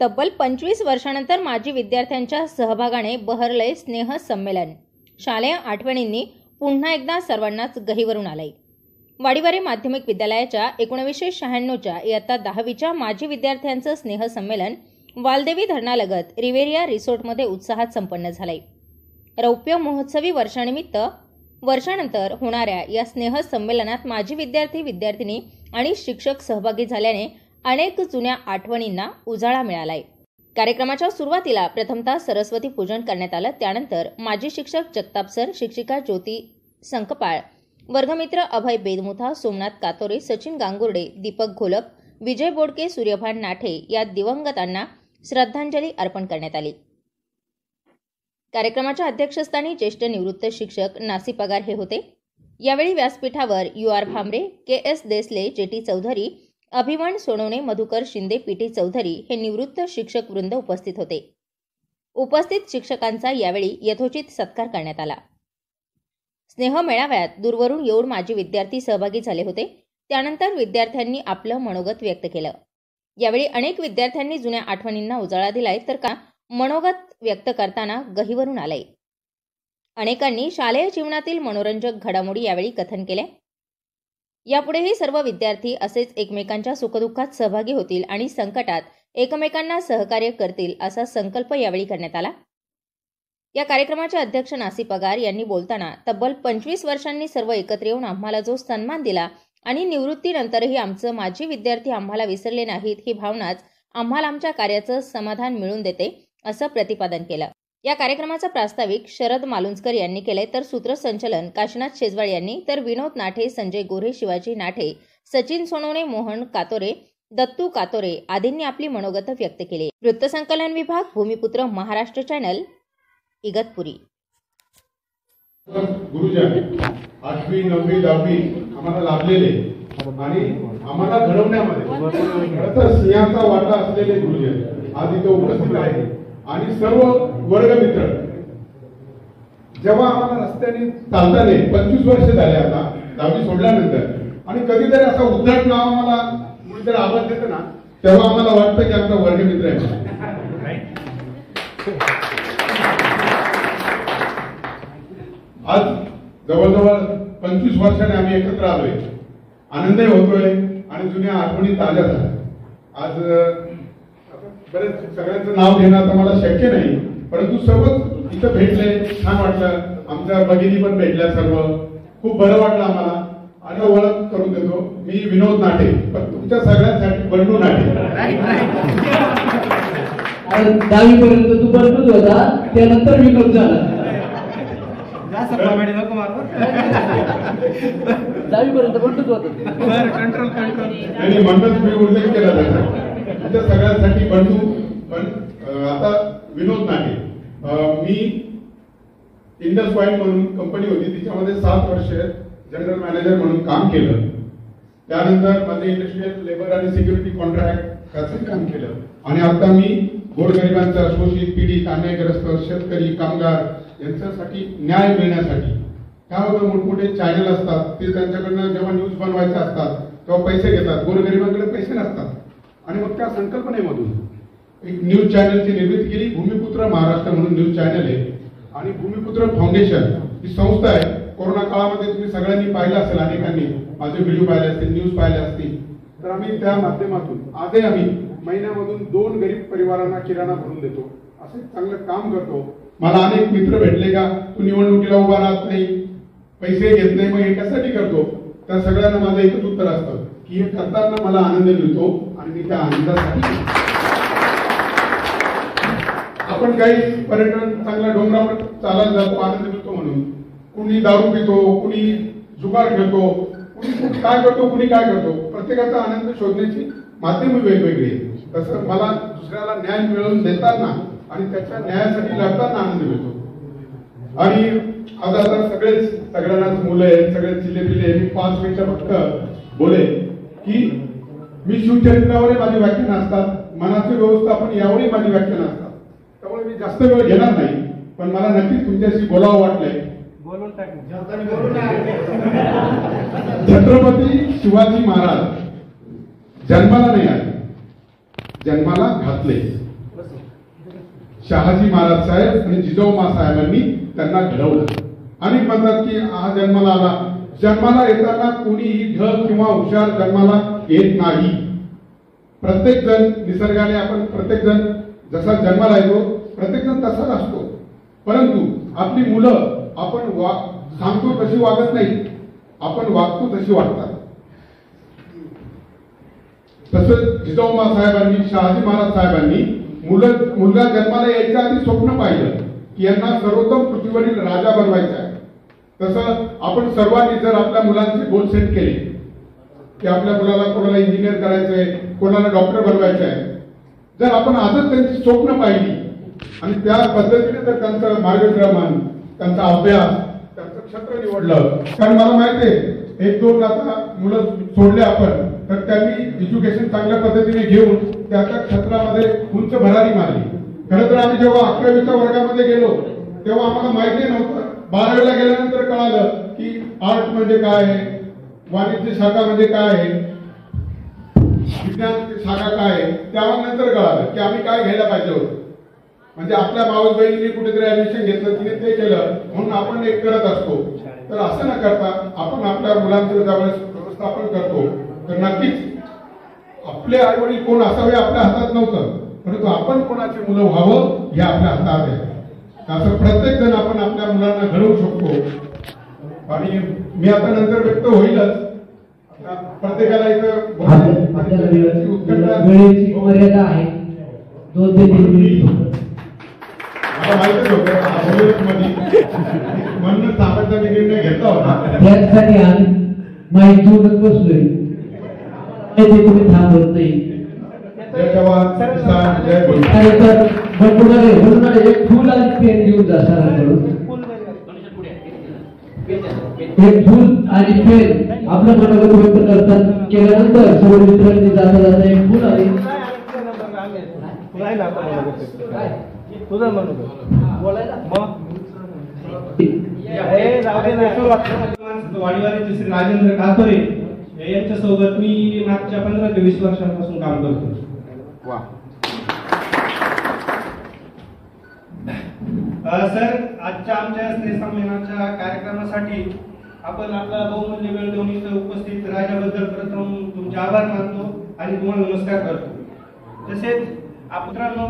तब्बल 25 वर्षानंतर माजी विद्यार्थ्यांच्या सहभागाने बहरलंय स्नेह संमेलन. शालेय आठवणींनी पुन्हा एकदा सर्वांनाच गहिवरून आलंय. वाडीवारी माध्यमिक विद्यालयाच्या 1996च्या इयत्ता 10वीच्या माजी विद्यार्थ्यांचं स्नेह संमेलन वालदेवी धरणालगत रिव्हेरिया रिसोर्टमध्ये उत्साहात संपन्न झालंय. रौप्य महोत्सवी वर्षानंतर होणाऱ्या या स्नेह संमेलनात माजी विद्यार्थी विद्यार्थिनी आणि शिक्षक सहभागी झाल्याने अनेक जुन्या आठवणींना उजाळा मिळालाय. कार्यक्रमाच्या सुरुवातीला प्रथमतः सरस्वती पूजन करण्यात आलं. त्यानंतर माजी शिक्षक जगताप सर, शिक्षिका ज्योती संकपाळ, वर्गमित्र अभय बेदमुथा, सोमनाथ कातोरे, सचिन गांगुर्डे, दीपक घोलप, विजय बोडके, सूर्यभान नाठे या दिवंगतांना श्रद्धांजली अर्पण करण्यात आली. कार्यक्रमाच्या अध्यक्षस्थानी ज्येष्ठ निवृत्त शिक्षक नासी पगार हे होते. यावेळी व्यासपीठावर UR Bhamre, KS Desale, JT Chaudhari, अभिमन Sonawane, Madhukar Shinde, PT Chaudhari हे निवृत्त शिक्षक वृंद उपस्थित होते. उपस्थित शिक्षकांचा यावेळी यथोचित सत्कार करण्यात आला. स्नेह मेळाव्यात दूरवरून येऊन माजी विद्यार्थी सहभागी झाले होते. त्यानंतर विद्यार्थ्यांनी आपलं मनोगत व्यक्त केलं. यावेळी अनेक विद्यार्थ्यांनी जुन्या आठवणींना उजाळा दिलाय, तर का मनोगत व्यक्त करताना गहिवरून आलंय. अनेकांनी शालेय जीवनातील मनोरंजक घडामोडी यावेळी कथन केल्या. यापुढेही सर्व विद्यार्थी असेच एकमेकांच्या सुखदुःखात सहभागी होतील आणि संकटात एकमेकांना सहकार्य करतील असा संकल्प यावेळी करण्यात आला. या कार्यक्रमाचे अध्यक्ष नासी पगार यांनी बोलताना तब्बल 25 वर्षांनी सर्व एकत्र येऊन आम्हाला जो सन्मान दिला आणि निवृत्तीनंतरही आमचं माजी विद्यार्थी आम्हाला विसरले नाहीत, ही भावनाच आम्हाला आमच्या कार्याचं समाधान मिळवून देते असं प्रतिपादन केलं. या कार्यक्रमाचा प्रास्ताविक शरद मालुंजकर यांनी केले, तर सूत्रसंचलन काशीनाथ शेजवाळ यांनी, तर विनोद नाठे, संजय गोरे, शिवाजी नाठे, सचिन सोनवणे, मोहन कातोरे, दत्तू कातोरे आदींनी आपली मनोगत व्यक्त केली. वृत्तसंकलन विभाग, भूमिपुत्र महाराष्ट्र चॅनल, इगतपुरी. गुरुजन 8वी 9वी 10वी आम्हाला लाभलेले आणि आम्हाला घडवण्यामध्ये सिंहाचा वाटा असलेले गुरुजन आज इथे उपस्थित आहे आणि सर्व वर्गमित्र. जेव्हा आम्हाला रस्त्याने चालताना 25 वर्ष झाले आता 10वी सोडल्यानंतर, आणि कधीतरी असा उद्धट नाव आम्हाला कुणीतरी आवाज देतं ना, तेव्हा आम्हाला वाटतं की आमचा वर्गमित्र आहे. आज जवळजवळ 25 वर्षाने आम्ही एकत्र आलोय, आनंदही होतोय आणि जुन्या आठवणी ताज्या झाल्या. आज बरेच सगळ्यांचं नाव घेणं आता मला शक्य नाही, परंतु सर्वच इथं भेटले, छान वाटलं. आमच्या भगिनी पण भेटल्या, सर्व खूप बरं वाटलं आम्हाला. आणि ओळख करून देतो, मी विनोद नाठे, पण तुमच्या सगळ्यांसाठी बंडू नाठे. 10वी पर्यंत तू बंडूच होता, त्यानंतर विनोद झाला. 10वी पर्यंत बंडूच होता. आणि म्हणूनच मी उल्लेख केला त्याचा. तुमच्या सगळ्यांसाठी बंडू, पण आता विनोद नाठे. मी इंडस पॉइंट म्हणून कंपनी होती, तिच्यामध्ये 7 वर्ष जनरल मॅनेजर म्हणून काम केलं. त्यानंतर माझे इंडस्ट्रियल लेबर आणि सिक्युरिटी कॉन्ट्रॅक्ट याचं काम केलं. आणि आता मी गोरगरिबांचा, शोषित, पीडित, अन्यायग्रस्त शेतकरी, कामगार यांच्यासाठी न्याय मिळण्यासाठी. काय होतं, मोठमोठे चॅनल असतात, ते त्यांच्याकडनं जेव्हा न्यूज बनवायचे असतात तेव्हा पैसे घेतात, गोरगरिबांकडे पैसे नसतात. आणि मग त्या संकल्पनेमधून एक न्यूज चॅनलची निर्मिती केली. भूमिपुत्र महाराष्ट्र म्हणून न्यूज चॅनल आहे. आणि भूमिपुत्र फाउंडेशन ही संस्था आहे. कोरोना काळामध्ये तुम्ही सगळ्यांनी पाहिलं असेल, अनेकांनी माझे व्हिडिओ पाहिले असतील, न्यूज पाहिले असतील. तर आम्ही त्या माध्यमातून आजही आम्ही महिन्यामधून 2 गरीब परिवारांना किराणा भरून देतो. असं चांगलं काम करतो. मला अनेक मित्र भेटले का, तू निवडणुकीला उभा राहत नाही, पैसे घेत नाही, मग हे कशासाठी करतो. त्या सगळ्यांना माझं एकच उत्तर असतं की हे करताना मला आनंद मिळतो आणि मी त्या आनंदासाठी. आपण काही पर्यटन चांगल्या डोंगरावर चालायला जातो, आनंद मिळतो म्हणून. कुणी दारू पितो, कुणी जुगार खेळतो, कुणी काय करतो, कुणी काय करतो. प्रत्येकाचा आनंद शोधण्याची माध्यम वेगवेगळी. तसं मला दुसऱ्याला न्याय मिळवून देताना आणि त्याच्या न्यायासाठी लढताना आनंद मिळतो. आणि आज आता सगळ्यांनाच मुलं आहेत, सगळे चिल्ले. मी 5 मिनिटं फक्त बोले की मी शिवचरित्रावरही माझी व्याख्यान असतात, मनाचे व्यवस्थापन यावरही माझी व्याख्यान असतात. त्यामुळे मी जास्त वेळ घेणार नाही, पण मला नक्कीच तुमच्याशी बोलावं वाटलंय. छत्रपती शिवाजी महाराज जन्माला नाही आले, जन्माला घातले. शहाजी महाराज साहेब आणि जिजाऊमा साहेबांनी त्यांना घडवलं. अनेक म्हणतात की हा जन्माला आला. जन्माला येताना कोणीही ढ किंवा हुशार जन्माला येत नाही. प्रत्येक जण निसर्गाने आपण प्रत्येक जण जसा जन्माला येतो प्रत्येक जण तसाच असतो. परंतु आपली मुलं आपण सांगतो तशी वागत नाही, आपण वागतो तशी वागतात. तसंच जिजाऊमा साहेबांनी शहाजी महाराज साहेबांनी मुलगा जन्माला यायच्या आधी स्वप्न पाहिलं की यांना सर्वोत्तम पृथ्वीवरील राजा बनवायचा आहे. तसं आपण सर्वांनी जर आपल्या मुलांचे गोल सेट केले की आपल्या मुलाला कोणाला इंजिनियर करायचंय, कोणाला डॉक्टर बनवायचं आहे, जर आपण आजच त्यांची स्वप्न पाहिली आणि त्या पद्धतीने जर त्यांचं मार्गक्रमण, त्यांचा अभ्यास, त्यांचं क्षेत्र निवडलं. कारण मला माहिती आहे 1-2 आता मुलं सोडले आपण तर त्यांनी एज्युकेशन चांगल्या पद्धतीने घेऊन त्या क्षेत्रामध्ये उंच भरारी मारली. खरं तर आम्ही जेव्हा 11वीच्या वर्गामध्ये गेलो तेव्हा आम्हाला माहिती नव्हतं. 12वीला गेल्यानंतर कळालं की आर्ट म्हणजे काय आहे, वाणिज्य शाखा म्हणजे काय आहे, विज्ञान शाखा काय आहे. तेव्हा नंतर कळालं की आम्ही काय घ्यायला पाहिजे होतं. म्हणजे आपल्या मावस बहिणीने कुठेतरी ऍडमिशन घेतलं, तिने ते केलं म्हणून आपण एक करत असतो. तर असं न करता आपण आपल्या मुलांचं ज्यावेळेस व्यवस्थापन करतो तर नक्कीच आपले आई वडील कोण असावे आपल्या हातात नव्हतं, परंतु आपण कोणाची मुलं व्हावं हे आपल्या हातात आहे. असं प्रत्येक जण आपण आपल्या मुलांना घडवू शकतो. आणि मी आता नंतर व्यक्त होईलच. प्रत्येकाला इथं वेळेची मर्यादा आहे 2 ते 3 मिनिट. मला माहितच होतं म्हणून साहेबांचा निर्णय घेतला होता. त्यासाठी आम्ही माहिती घेऊनच बसलोय. तुम्ही थांबवत नाही. जय जवान किसान जय भीम. एक फुल आणि पेन घेऊन जा सरांकडून. एक फुल आणि पेन आपलं मनोगत व्यक्त करतात केल्यानंतर सर्व मित्रांनी जाता जाता एक फुल आणि तुझं वाडीवाडीचे श्री राजेंद्र कातोरे यांच्यासोबत मी मागच्या 15 ते 20 वर्षांपासून काम करतो. सर, आजच्या आमच्या स्नेहसंमेलनाच्या कार्यक्रमासाठी आपण आपला बहुमूल्य वेळ देऊन इथं उपस्थित राहिल्याबद्दल प्रथम तुमचे आभार मानतो आणि तुम्हाला नमस्कार करतो. तसेच मित्रांनो,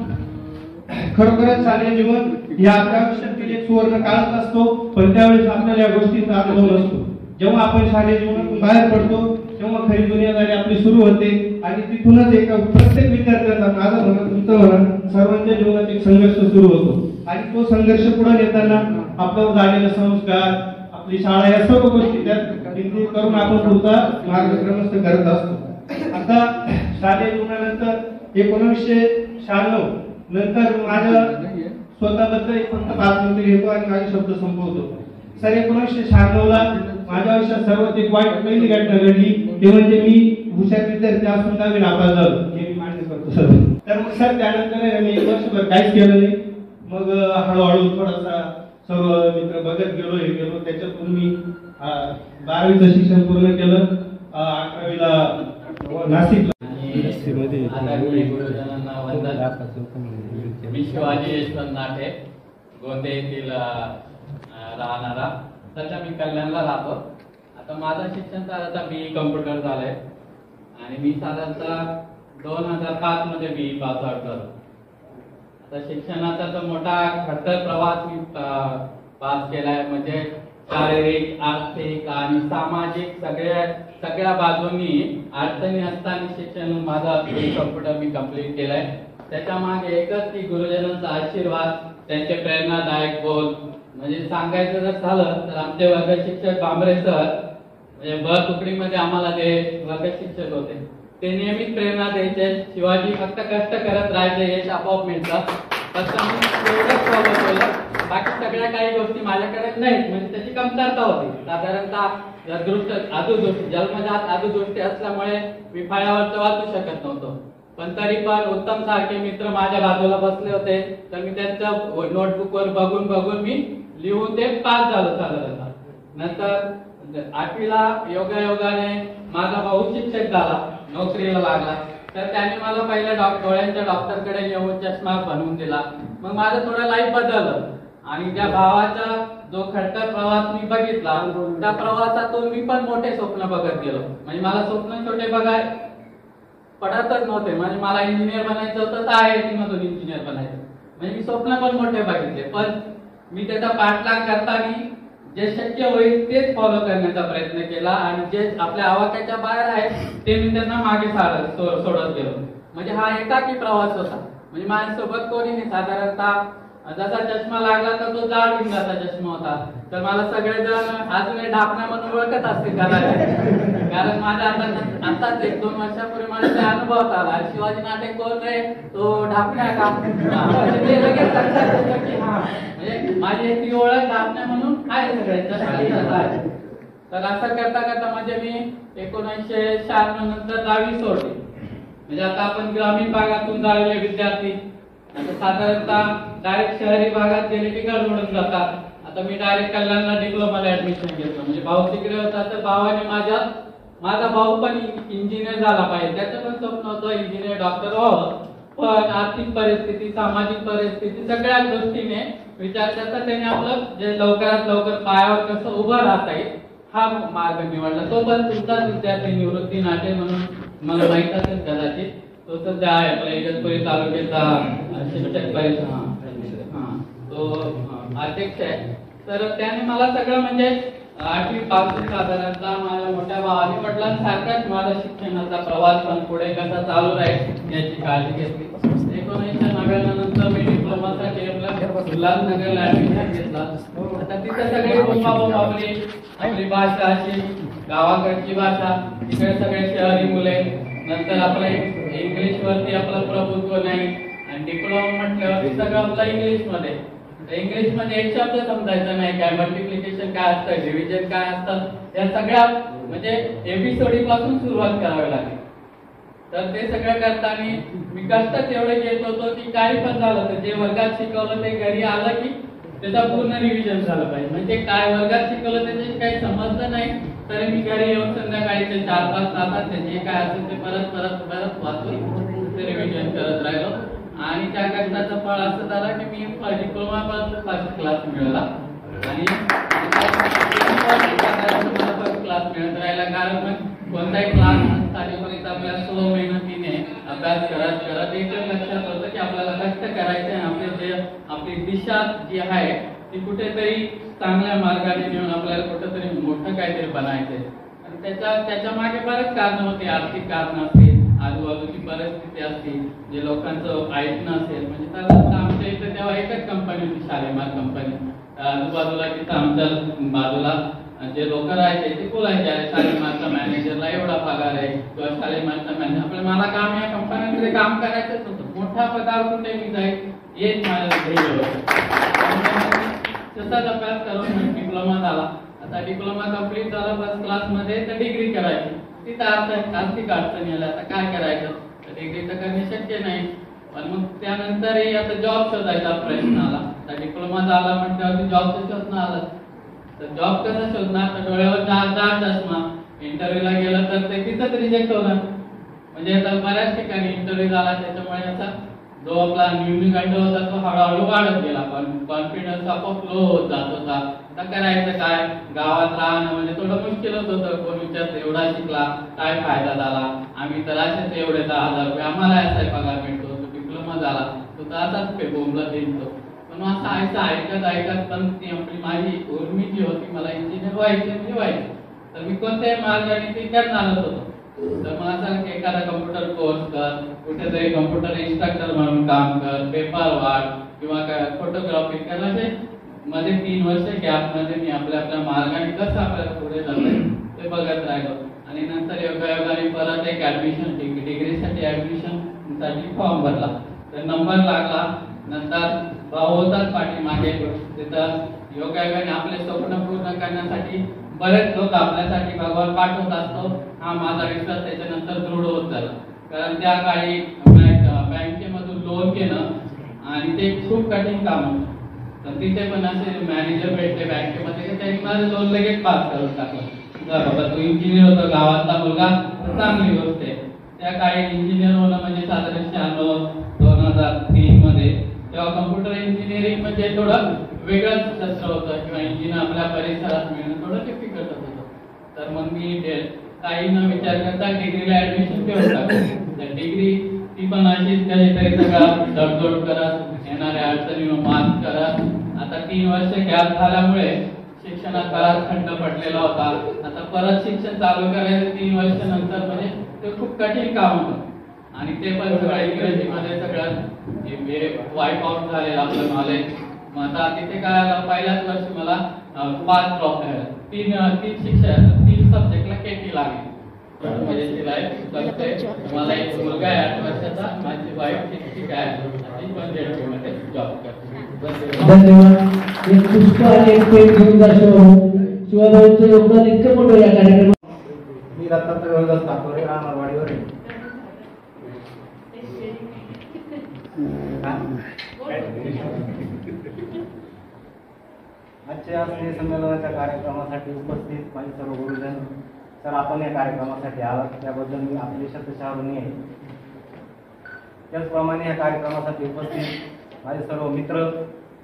खरोखरच शालेय जीवन या आपल्या आयुष्यातील एक सुवर्ण काळच असतो, पण त्यावेळेस आपल्याला या गोष्टींचा अनुभव नसतो. जेव्हा आपण शालेय जीवनातून बाहेर पडतो तेव्हा खरी दुनियादारी आपली सुरू होते आणि तिथूनच एक प्रत्येक विद्यार्थ्याचा, माझा म्हणा तुमचं म्हणा, सर्वांच्या जीवनात एक संघर्ष सुरू होतो. आणि तो संघर्ष पुढे नेताना आपल्यावर झालेले संस्कार, आपली शाळा, या सर्व गोष्टी त्यात इंक्लूड करून आपण पुढचा मार्गक्रमस्थ करत असतो. आता शालेय जीवनानंतर 1996 नंतर माझ्या स्वतःबद्दल फक्त 5 मिनिटं घेतो आणि माझे शब्द संपवतो. सर, 1996 ला माझ्या आयुष्यात सर्वात एक वाईट पहिली घटना घडली. ते म्हणजे मी हुशार विद्यार्थी असून 10वी नापास झालो. हे मी मान्य करतो सर. तर मग सर त्यानंतर मी 1 वर्षभर काहीच केलं नाही. मग हळूहळू थोडासा सर्व मित्र बघत गेलो, हे गेलो. त्याच्यातून मी 12वीचं शिक्षण पूर्ण केलं. 11वीला नाशिकला. मी शिवाजी यशवंत नाटे, गोंदे येथील राहणारा. सध्या मी कल्याणला राहतो. आता माझं शिक्षण साधारणतः BE कम्प्युटर झालंय आणि मी साधारणतः 2005 मध्ये BE पास आउट झालो. आता शिक्षणाचा तर मोठा खडतर प्रवास मी पास केलाय. म्हणजे शारीरिक, आर्थिक आणि सामाजिक सगळ्या बाजूंनी अडचणी असताना शिक्षण माझं BE कम्प्युटर मी कंप्लीट केलंय. त्याच्या मागे एकच की गुरुजनांचा आशीर्वाद, त्यांचे प्रेरणादायक बोल. म्हणजे सांगायचं जर झालं तर आमचे वर्ग शिक्षक भांबरे सर, म्हणजे ब तुकडीमध्ये आम्हाला ते वर्ग शिक्षक होते, ते नेहमीच प्रेरणा द्यायचे. शिवाजी, फक्त कष्ट करत राहायचे, यश आपोआप मिळतं. फक्त मी एवढंच फॉलो केलं. बाकी सगळ्या काही गोष्टी माझ्याकडे नाहीत, म्हणजे त्याची कमतरता होती. साधारणतः दृष्ट जन्मजात आदुदृष्टी असल्यामुळे मी फळ्यावरचं वाचू शकत नव्हतो. पण तरी पण उत्तम सारखे मित्र माझ्या बाजूला बसले होते, तर मी त्यांच्या नोटबुकवर बघून मी लिहून ते पास झालो साधारणतः. नंतर 8वीला योगायोगाने माझा भाऊ शिक्षक झाला, नोकरीला लागला. तर त्याने मला पहिल्या डोळ्यांच्या डॉक्टरकडे नेऊन चष्मा बनवून दिला. मग माझं थोडं लाईफ बदललं आणि त्या भावाचा जो खडतर प्रवास मी बघितला त्या प्रवासातून मी पण मोठे स्वप्न बघत गेलो. म्हणजे मला स्वप्न छोटे बघाय पडतच नव्हते. म्हणजे मला इंजिनियर बनायचं होतं तर IIT मधून इंजिनियर बनायचं. म्हणजे मी स्वप्न पण मोठे बघितले, पण मी त्याचा पाठलाग करताना जे शक्य होईल तेच फॉलो करण्याचा प्रयत्न केला आणि जे आपल्या आवाक्याच्या बाहेर आहे ते मी त्यांना मागे सोडत गेलो. म्हणजे हा एकाकी प्रवास होता. म्हणजे माझ्यासोबत कोणी नाही. साधारणतः जसा चष्मा लागला तर तो जाड भिंगाचा चष्मा होता. तर मला सगळेजण अजून ढापण्या म्हणून ओळखत असतील कदाचित, कारण माझ्या आताच 1-2 वर्षापूर्वी मला ते अनुभव आला. शिवाजी नाटे कोण रे, तो ढापण्या का, म्हणजे लगेच लक्षात येतं की हा म्हणजे माझी ती ओळख ढापण्या म्हणून आहे सगळ्यांच्या. तर असं करता करता म्हणजे मी 1996 नंतर 10वी सोडली. म्हणजे आता आपण ग्रामीण भागातून झालेले विद्यार्थी आता साधारणतः डायरेक्ट शहरी भागात गेले की गडबडून जातात. आता मी डायरेक्ट कल्याणला डिप्लोमाला ऍडमिशन घेतलं. म्हणजे भाऊ तिकडे होता तर भावाने माझा भाऊ पण इंजिनियर झाला पाहिजे, त्याचं पण स्वप्न होतं इंजिनियर डॉक्टर व्हावं. पण आर्थिक परिस्थिती, सामाजिक परिस्थिती सगळ्या गोष्टीने विचार करता त्याने आपलं जे लवकरात लवकर पायावर कसं उभं राहता येईल हा मार्ग निवडला. तो पण तुमचाच विद्यार्थी निवृत्ती नाटे म्हणून मला माहित असेल कदाचित. तो सध्या आहे आपल्या इगतपुरी तालुक्याचा शिक्षक परिषद तो अध्यक्ष आहे. तर त्याने मला सगळं म्हणजे 8वी पासून साधारणतः माझ्या मोठ्या भावाने वडिलांसारखाच माझा शिक्षणाचा प्रवास पण पुढे कसा चालू राहील याची काळजी घेतली. 1990 नंतर मी डिप्लोमासाठी उल्हासनगरला ऍडमिशन घेतला. आता तिथे सगळे आपली भाषा अशी गावाकडची भाषा, तिकडे सगळे शहरी मुले, नंतर आपलं इंग्लिश वरती आपलं प्रभुत्व नाही आणि डिप्लोमा म्हटल्यावर सगळं आपलं इंग्लिश मध्ये. इंग्लिश मध्ये एक शब्द समजायचा नाही, काय मल्टिप्लिकेशन काय असतं, डिव्हिजन काय असतं, या सगळ्या म्हणजे एबीसीडी पासून सुरुवात करावी लागली. तर ते सगळं करताना मी कष्ट तेवढे घेत होतो की काही पण झालं तर जे वर्गात शिकवलं ते घरी आलं की त्याचा पूर्ण रिव्हिजन झालं पाहिजे. म्हणजे काय वर्गात शिकवलं त्याच्याशी काही समजलं नाही तरी मी घरी येऊन संध्याकाळी ते 4-5 तासात त्याचे काय असेल ते परत वाचून ते रिव्हिजन करत राहिलो. आणि त्या कष्टाचं फळ असं झालं की मी डिप्लोमा पर्यंत फर्स्ट क्लास मिळाला आणि फर्स्ट क्लास मिळत राहिला. कारण मग कोणताही क्लास स्थानिक आपल्याला 100 मेहनतीने अभ्यास करत एकच लक्षात होतं की आपल्याला कष्ट करायचे आणि आपली दिशा जी आहे ती कुठेतरी चांगल्या मार्गाने नेऊन आपल्याला कुठेतरी मोठं काहीतरी बनायचंय. आणि त्याच्या मागे बरेच कारण होते, आर्थिक कारण असतील, आजूबाजूची परिस्थिती असतील, जे लोकांचं ऐकणं असेल. म्हणजे साधारणतः आमच्या इथे तेव्हा एकच कंपनी होती, शालेमार कंपनी. आजूबाजूला तिथं आमच्या बाजूला जे लोक राहायचे ते बोलायचे शालेमारचा मॅनेजरला एवढा पगार आहे किंवा शालेमारचा मॅनेजर. मला काम या कंपन्यांमध्ये काम करायचंच होतं. मोठा पगार कुठे मी जाईल हेच माझ्या ध्येय होतं. तसाच अभ्यास करून डिप्लोमा झाला. आता डिप्लोमा कम्प्लीट झाला फर्स्ट क्लास मध्ये तर डिग्री करायची. तिथं आर्थिक अडचणी आल्या. आता काय करायचं, तर डिग्री तर करणे शक्य नाही. पण मग त्यानंतरही आता जॉब शोधायचा प्रयत्न आला. आता डिप्लोमा झाला म्हटल्यावरती जॉबचं शोधणं आलं. तर जॉब कसं शोधणार, तर डोळ्यावर जाड चष्मा, इंटरव्ह्यूला गेलं तर ते तिथंच रिजेक्ट होणार. म्हणजे आता बऱ्याच ठिकाणी इंटरव्ह्यू झाला त्याच्यामुळे असा जो आपला न्यूनगंड होता तो हळूहळू वाढत गेला. पण कॉन्फिडन्स आपोआप लो होत जात होता. आता करायचं काय, गावात राहणं म्हणजे थोडं मुश्किलच होतं. कोण विचारतं एवढा शिकला काय फायदा झाला, आम्ही तर असेच एवढे 10,000 रुपये आम्हाला याचा पगार मिळतो. डिप्लोमा झाला तो तर असाच बोंबला देतो. पण असं ऐकत पण ती आपली माझी उर्मी जी होती, मला इंजिनियर व्हायचे म्हणजे व्हायचे. तर मी कोणत्याही मार्गाने ते करणारच होतो. तर मला असं एखादा कम्प्युटर कोर्स कर, कुठेतरी कम्प्युटर इन्स्ट्रक्टर म्हणून काम कर, पेपर वाढ किंवा काय फोटोग्राफी कर. म्हणजे मध्ये 3 वर्ष गॅप मध्ये मी आपल्या मार्गाने कसं आपल्याला पुढे जातंय ते बघत राहिलो. आणि नंतर योगायोगाने परत एक ऍडमिशन डिग्रीसाठी ऍडमिशन साठी फॉर्म भरला. तर नंबर लागला. नंतर भाऊ होतात पाठीमागे. तिथं योगायोगाने आपले स्वप्न पूर्ण करण्यासाठी बरेच लोक आपल्यासाठी भगवान पाठवत असतो. हा माझा विश्वास त्याच्यानंतर दृढ होत झाला. कारण त्या काळी बँकेमधून लोन घेणं आणि ते खूप कठीण काम होतं. तर तिथे पण असे मॅनेजर भेटले बँकेमध्ये, त्यांनी माझं लोन लगेच पास करून टाकलं. बाबा तू इंजिनियर होता, गावातला मुलगा, चांगली गोष्ट आहे. त्या काळी इंजिनियर होणं म्हणजे साधारण 96-2003 मध्ये तेव्हा कम्प्युटर इंजिनिअरिंग म्हणजे थोडं वेगळंच शास्त्र होतं किंवा इंजिन आपल्या परिसरात मिळणं थोडं डिफिकल्ट होतं. तर मग मी काही न विचार करता डिग्रीला ऍडमिशन घेऊन टाकलं. तर डिग्री ती पण अशीच काहीतरी सगळं तडजोड करत येणाऱ्या अडचणी मात करत आता 3 वर्ष गॅप झाल्यामुळे शिक्षणात बराच खंड पडलेला होता. आता परत शिक्षण चालू करायचं 3 वर्ष नंतर म्हणजे ते खूप कठीण काम होतं आणि ते पण सगळं इंग्रजीमध्ये सगळं वाईप आउट झालेलं आपलं नॉलेज. मग आता तिथे काय आलं पहिल्याच वर्षी मला 5 ड्रॉप झाले. 3 सब्जेक्टला केटी लागली. म्हणजे तिला मला एक मुलगा आहे 8 वर्षाचा, माझी वाईफ शिक्षिक आहे, ती पण ZP मध्ये जॉब करते. धन्यवाद. एक पुष्प आणि एक पेन घेऊन जा शिवाभाऊंचं योगदान इतकं मोठं या कार्यक्रमात. मी दत्तात्रय हरिदास ठाकरे रामरवाडीवर आहे. आजच्या स्नेहसंमेलनाच्या कार्यक्रमासाठी उपस्थित माझे सर्व गुरुजन, तर आपण या कार्यक्रमासाठी आलात त्याबद्दल मी आपले शतशः ऋणी आहे. त्याचप्रमाणे या कार्यक्रमासाठी उपस्थित माझे सर्व मित्र,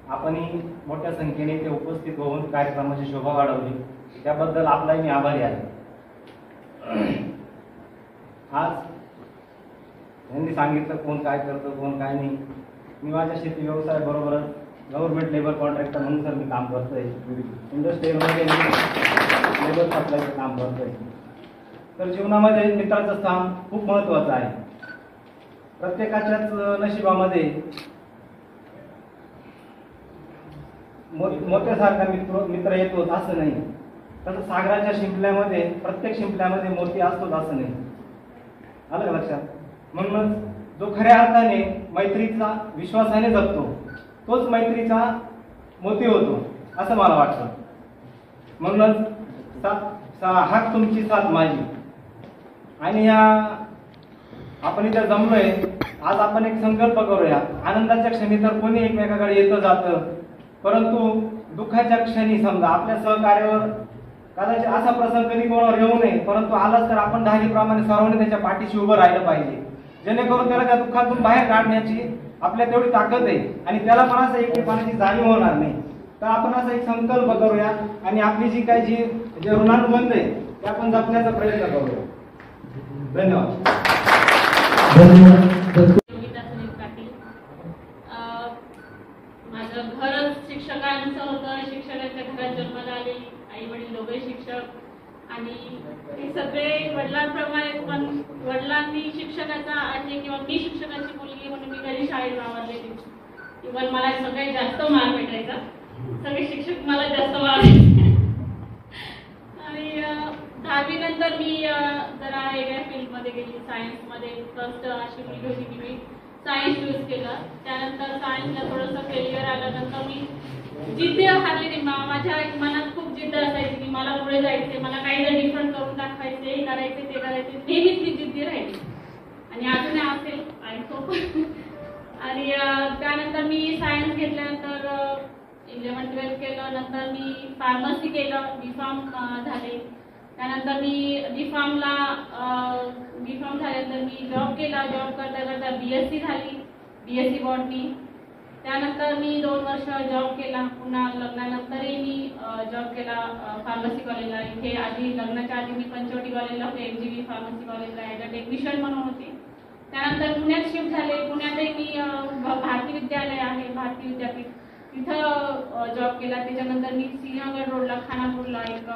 आपणही मोठ्या संख्येने इथे उपस्थित होऊन कार्यक्रमाची शोभा वाढवली त्याबद्दल आपलाही मी आभारी आहे. आज यांनी सांगितलं कोण काय करतं कोण काय नाही. मी माझ्या शेती व्यवसायाबरोबरच गव्हर्नमेंट लेबर कॉन्ट्रॅक्टर म्हणून सर मी काम करतोय. इंडस्ट्रीमध्ये मी लेबर सप्लायचं काम करतोय. तर जीवनामध्ये मित्राचं स्थान खूप महत्त्वाचं आहे. प्रत्येकाच्याच नशिबामध्ये मोत्यासारखा मित्र येतो असं नाही. तसं सागराच्या शिंपल्यामध्ये प्रत्येक शिंपल्यामध्ये मोती असतोच असं नाही. आलं का लक्षात? म्हणूनच जो खऱ्या अर्थाने मैत्रीचा विश्वासाने जगतो तोच मैत्रीचा मोती होतो असं मला वाटतं. म्हणूनच हाक तुमची साथ माझी. आणि या आपण इथे जमलोय आज, आपण एक संकल्प करूया. आनंदाच्या क्षणी तर कोणी एकमेकाकडे येतं जातं, परंतु दुःखाच्या क्षणी समजा आपल्या सहकार्यावर कदाचित असा प्रसंग कधी कोणावर येऊ नये, परंतु आलाच तर आपण ढालीप्रमाणे सर्वांनी त्याच्या पाठीशी उभं राहिलं पाहिजे, जेणेकरून त्याला त्या दुःखातून बाहेर काढण्याची आपल्या तेवढी ताकद आहे आणि त्याला पण असं एकमेकांची जाणीव होणार नाही. तर आपण असा एक संकल्प करूया आणि आपली जी ऋणानुबंध आहे ते आपण जपण्याचा प्रयत्न करूया. धन्यवाद. माझं घरच शिक्षकांचं होतं. शिक्षकांच्या घरात जन्माला आले. आई वडील दोघे शिक्षक आणि हे सगळे वडिलांप्रमाणे, पण वडिलांनी शिक्षकाचा आहे किंवा मी शिक्षकाची मुलगी म्हणून मी घरी शाळेत नावाजलेली. इव्हन मला सगळ्यात जास्त मार्क भेटायचा. सगळे शिक्षक मला जास्त मारायचे. आणि 10वी नंतर मी जरा वेगळ्या फील्डमध्ये गेली. सायन्समध्ये फर्स्ट अशी मुलगी होती की मी सायन्स चूज केलं. त्यानंतर सायन्सला थोडंसं फेल्युअर आल्यानंतर मी जिद्द हारली नाही. माझ्या मनात खूप जिद्द असायची की मला पुढे जायचे, मला काहीतरी डिफरंट करून दाखवायचे, हे करायचे ते करायचे. नेहमीच मी जिद्दी राहिली आणि अजून असेल आणि त्यानंतर मी सायन्स घेतल्यानंतर 11-12 केलं. नंतर मी फार्मसी केलं, B.Pharm झाले. त्यानंतर मी B.Pharm झाल्यानंतर मी जॉब केला. जॉब करता करता BSc झाली, BSc बॉटनी. त्यानंतर मी 2 वर्ष जॉब केला. पुन्हा लग्नानंतरही मी जॉब केला फार्मसी कॉलेजला. इथे आधी लग्नाच्या आधी मी पंचवटी कॉलेजला होते, MGB फार्मसी कॉलेजला ॲज अ टेक्निशियन म्हणून होते. त्यानंतर पुण्यात शिफ्ट झाले. पुण्यातही मी भारती विद्यालय आहे, भारती विद्यापीठ, तिथं जॉब केला. त्याच्यानंतर मी श्रीनगर रोडला खानापूरला एक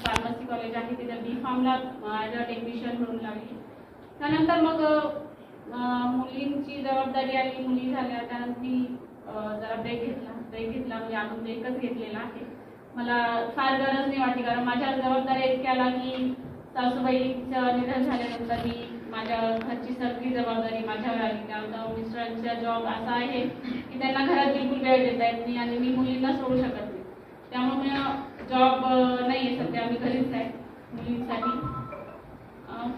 फार्मसी कॉलेज आहे, तिथं B.Pharmला ॲज अ टेक्निशियन म्हणून लागली. त्यानंतर मग मुलींची जबाबदारी आली, मुली झाल्या. त्यानंतर मी जरा ब्रेक घेतला म्हणजे अजून ब्रेकच घेतलेला आहे. मला फार गरज नाही वाटली, कारण माझ्या जबाबदाऱ्या इतक्या आल्या की सासूबाईचं निधन झाल्यानंतर मी माझ्या घरची सगळी जबाबदारी माझ्यावर आली. त्यानंतर मिस्टरांचा जॉब असा आहे की त्यांना घरात बिलकुल वेळ देता येत नाही आणि मी मुलींना सोडू शकत नाही. त्यामुळे जॉब नाही आहे सध्या, मी घरीच आहे मुलींसाठी.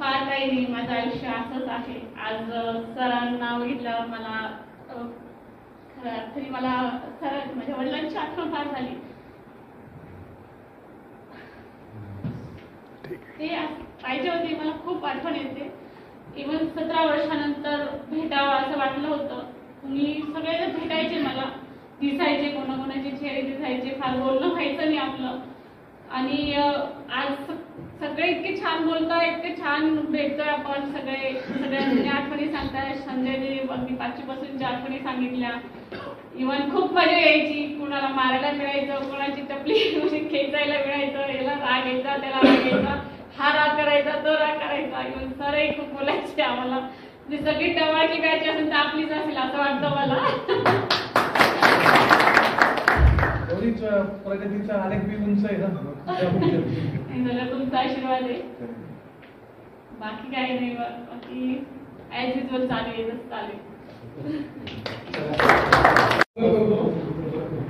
फार काही नाही, माझं आयुष्य असंच आहे. आज सरांना बघितल्यावर मला तरी मला माझ्या वडिलांची आठवण फार झाली. ते पाहिजे होते, मला खूप आठवण येते इव्हन 17 वर्षानंतर भेटावं असं वाटलं होतं. तुम्ही सगळेजण भेटायचे, मला दिसायचे, कोणाकोणाचे चेहरे दिसायचे, फार बोलणं व्हायचं नाही आपलं. आणि आज सगळे इतके छान बोलताय, इतके छान भेटतोय आपण सगळे, सगळ्यांनी आठवणी सांगताय. संजयने अगदी 5वी पासूनच्या आठवणी सांगितल्या. इव्हन खूप मजा यायची, कुणाला मारायला मिळायचं, कोणाची टपली खेचायला मिळायचं, याला राग यायचा, त्याला राग यायचा, हा राग करायचा, तो राग करायचा. इव्हन सरही खूप बोलायचे आम्हाला. म्हणजे सगळी टवाळकी बॅच असेल तर आपलीच असेल असं वाटतं मला. प्रगतीचा अनेक बी उंच आहे ना, तुमचा आशीर्वाद आहे. बाकी काही नाही, बाकी ऍज युजल चालेल चालेल.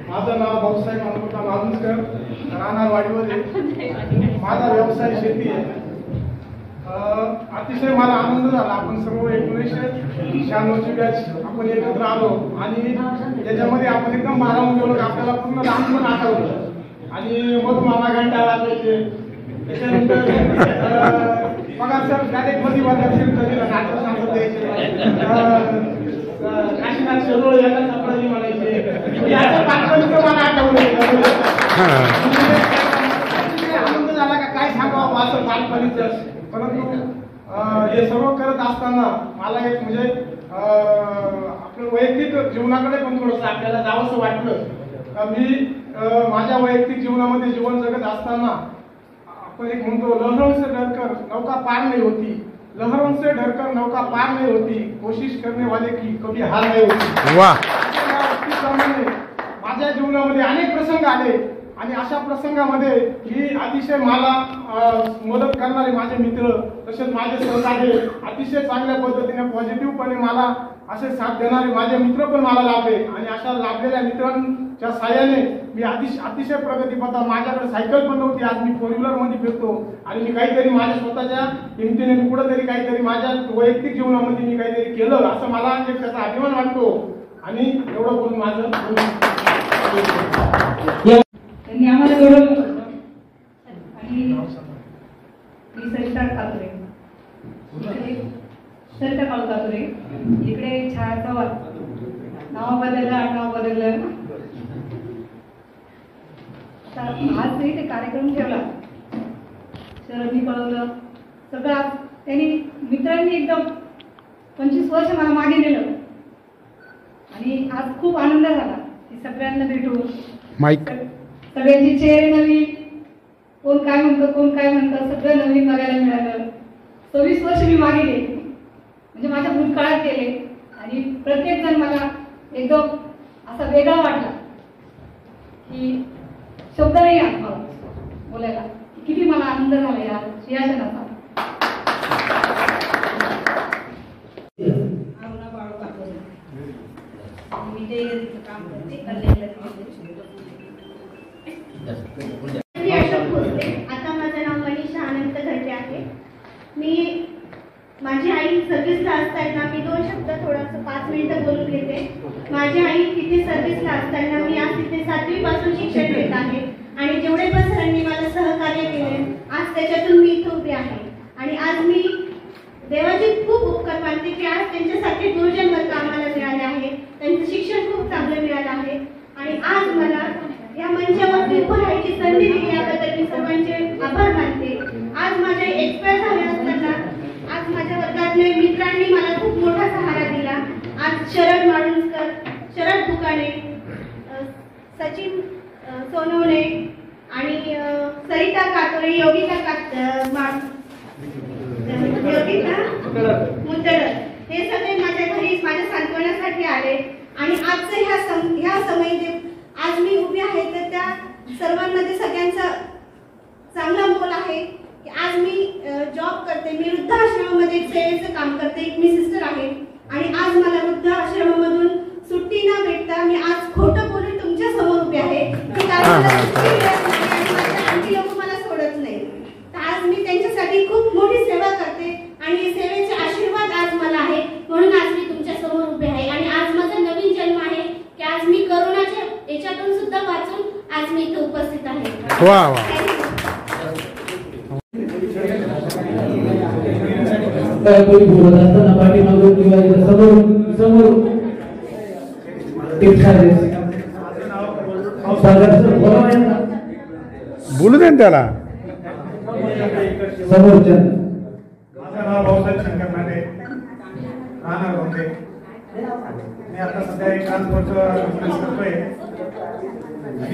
माझं नाव भाऊसाहेब हनुमंतराव मालुसकर, राहणार वाडीमध्ये. माझा व्यवसाय शेती आहे. अतिशय मला आनंद झाला. आपण सर्व 1996ची बॅच आपण एकत्र आलो आणि त्याच्यामध्ये आपण एकदम भारावून गेलो. आपल्याला पूर्ण लहानपण आठवलं आणि मग मामा घंटा वाजवायचे. त्याच्यानंतर पगार सर डायरेक्ट मध्ये नाटक सांगत द्यायचे. काशीनाथ शिरोळ याला चपराजी म्हणायचे. याचं पाठवणीचं मला आठवलं. आनंद झाला का काय सांगावं असं बालपणीचं. परंतु हे सर्व करत असताना मला एक म्हणजे आपल्या वैयक्तिक जीवनाकडे पण थोडंसं आपल्याला जावंसं वाटलं. मी माझ्या वैयक्तिक जीवनामध्ये जीवन जगत असताना आपण एक म्हणतो, लहरों से डरकर नौका पार नहीं होती, लहरों से डरकर नौका पार नहीं होती, कोशिश करने वाले की कभी हार नहीं होती. माझ्या जीवनामध्ये अनेक प्रसंग आले आणि अशा प्रसंगामध्ये मी अतिशय मला मदत करणारे माझे मित्र, तसेच माझे सहकारी, अतिशय चांगल्या पद्धतीने पॉझिटिव्हपणे मला असे साथ देणारे माझे मित्र पण मला लाभले. आणि अशा लाभलेल्या मित्रांच्या साहाय्याने मी अतिशय प्रगतीपथा. माझ्याकडे सायकल पण नव्हती, आज मी 4 व्हीलर मध्ये फिरतो आणि मी काहीतरी माझ्या स्वतःच्या हिमतीने मी कुठेतरी काहीतरी माझ्या वैयक्तिक जीवनामध्ये मी काहीतरी केलं असं मला एक त्याचा अभिमान वाटतो. आणि एवढं बोलून माझं त्यांनी आम्हाला घडवलं होतं. आणि मी सरिता कातुरे, सरिता काळू कातुरे, इकडे छाया चव्हाण. नाव बदललं, आडनाव बदललं. आज ते कार्यक्रम ठेवला, शरदनी कळवलं सगळं. त्यांनी मित्रांनी एकदम 25 वर्ष मला मागे नेलं आणि आज खूप आनंद झाला की सगळ्यांना भेटून. सगळ्यांचे चेहरे नवीन, कोण काय म्हणतं कोण काय म्हणतं सगळं नवीन बघायला मिळालं. 26 वर्ष मी मागे गेले, म्हणजे माझ्या भूतकाळात गेले आणि प्रत्येक जण मला एकदम असा वेगळा वाटला की शब्द नाही आठवला बोलायला. किती मला आनंद झाला या क्षणाचा. काम करते आता माझं नाव मनीषा अनंत घरटे आहे. मी माझी आई सर्व्हिसला असताना मी 2 शब्द थोडंसं 5 मिनिटं बोलून घेते. माझी आई तिथे सर्व्हिसला असताना मी आज तिथे 7वी पासून शिक्षण घेत आहे आणि जेवढे पण सरांनी मला सहकार्य केले आज त्याच्यातून मी इथे उभी आहे. आणि आज मी देवाचे खूप उपकार मानते की आज त्यांच्यासाठी गुरुजन वर्ग आम्हाला मिळाले आहे. त्यांचं शिक्षण खूप चांगलं मिळालं आहे आणि आज मला या मंचावरती उभं राहायची संधी दिली याबद्दल मी सर्वांचे आभार मानते. आज माझे एक्सपायर झाले असताना आज माझ्या वर्गातल्या मित्रांनी मला खूप मोठा सहारा दिला. आज शरद माडुंजकर, शरद बुकाणे, सचिन सोनवणे आणि सरिता कातोरे, योगिता मुद्दडर हे सगळे माझ्या घरी माझ्या सांत्वनासाठी आले. आणि आजचं ह्या समयी जे आज मी उभी आहे तर त्या सर्वांमध्ये सगळ्यांचा चांगला मोल आहे की आज मी जॉब करते. मी वृद्धाश्रमामध्ये एक सेवेचं काम करते. एक मी सिस्टर आहे आणि आज मला वृद्धाश्रमामधून सुट्टी न भेटता मी आज खोटं बोलून तुमच्या समोर उभी आहे की लोक मला सोडत नाही. तर आज मी त्यांच्यासाठी खूप मोठी सेवा करते आणि सेवेचे आशीर्वाद आज मला आहे म्हणून आज मी तुमच्या समोर उभे आहे. आणि आज माझा नवीन जन्म आहे की आज मी करोनाच्या याच्यातून सुद्धा वाचून आज मी इथे उपस्थित आहे. कोणी बोलत असताना पाठीमागून किंवा समोर बोलू दे ना त्याला. समोरच्या माझं नाव भाऊसाहेब शंकर नाटे, राहणार होते. मी आता सध्या एक ट्रान्सपोर्टचा बिझनेस करतोय.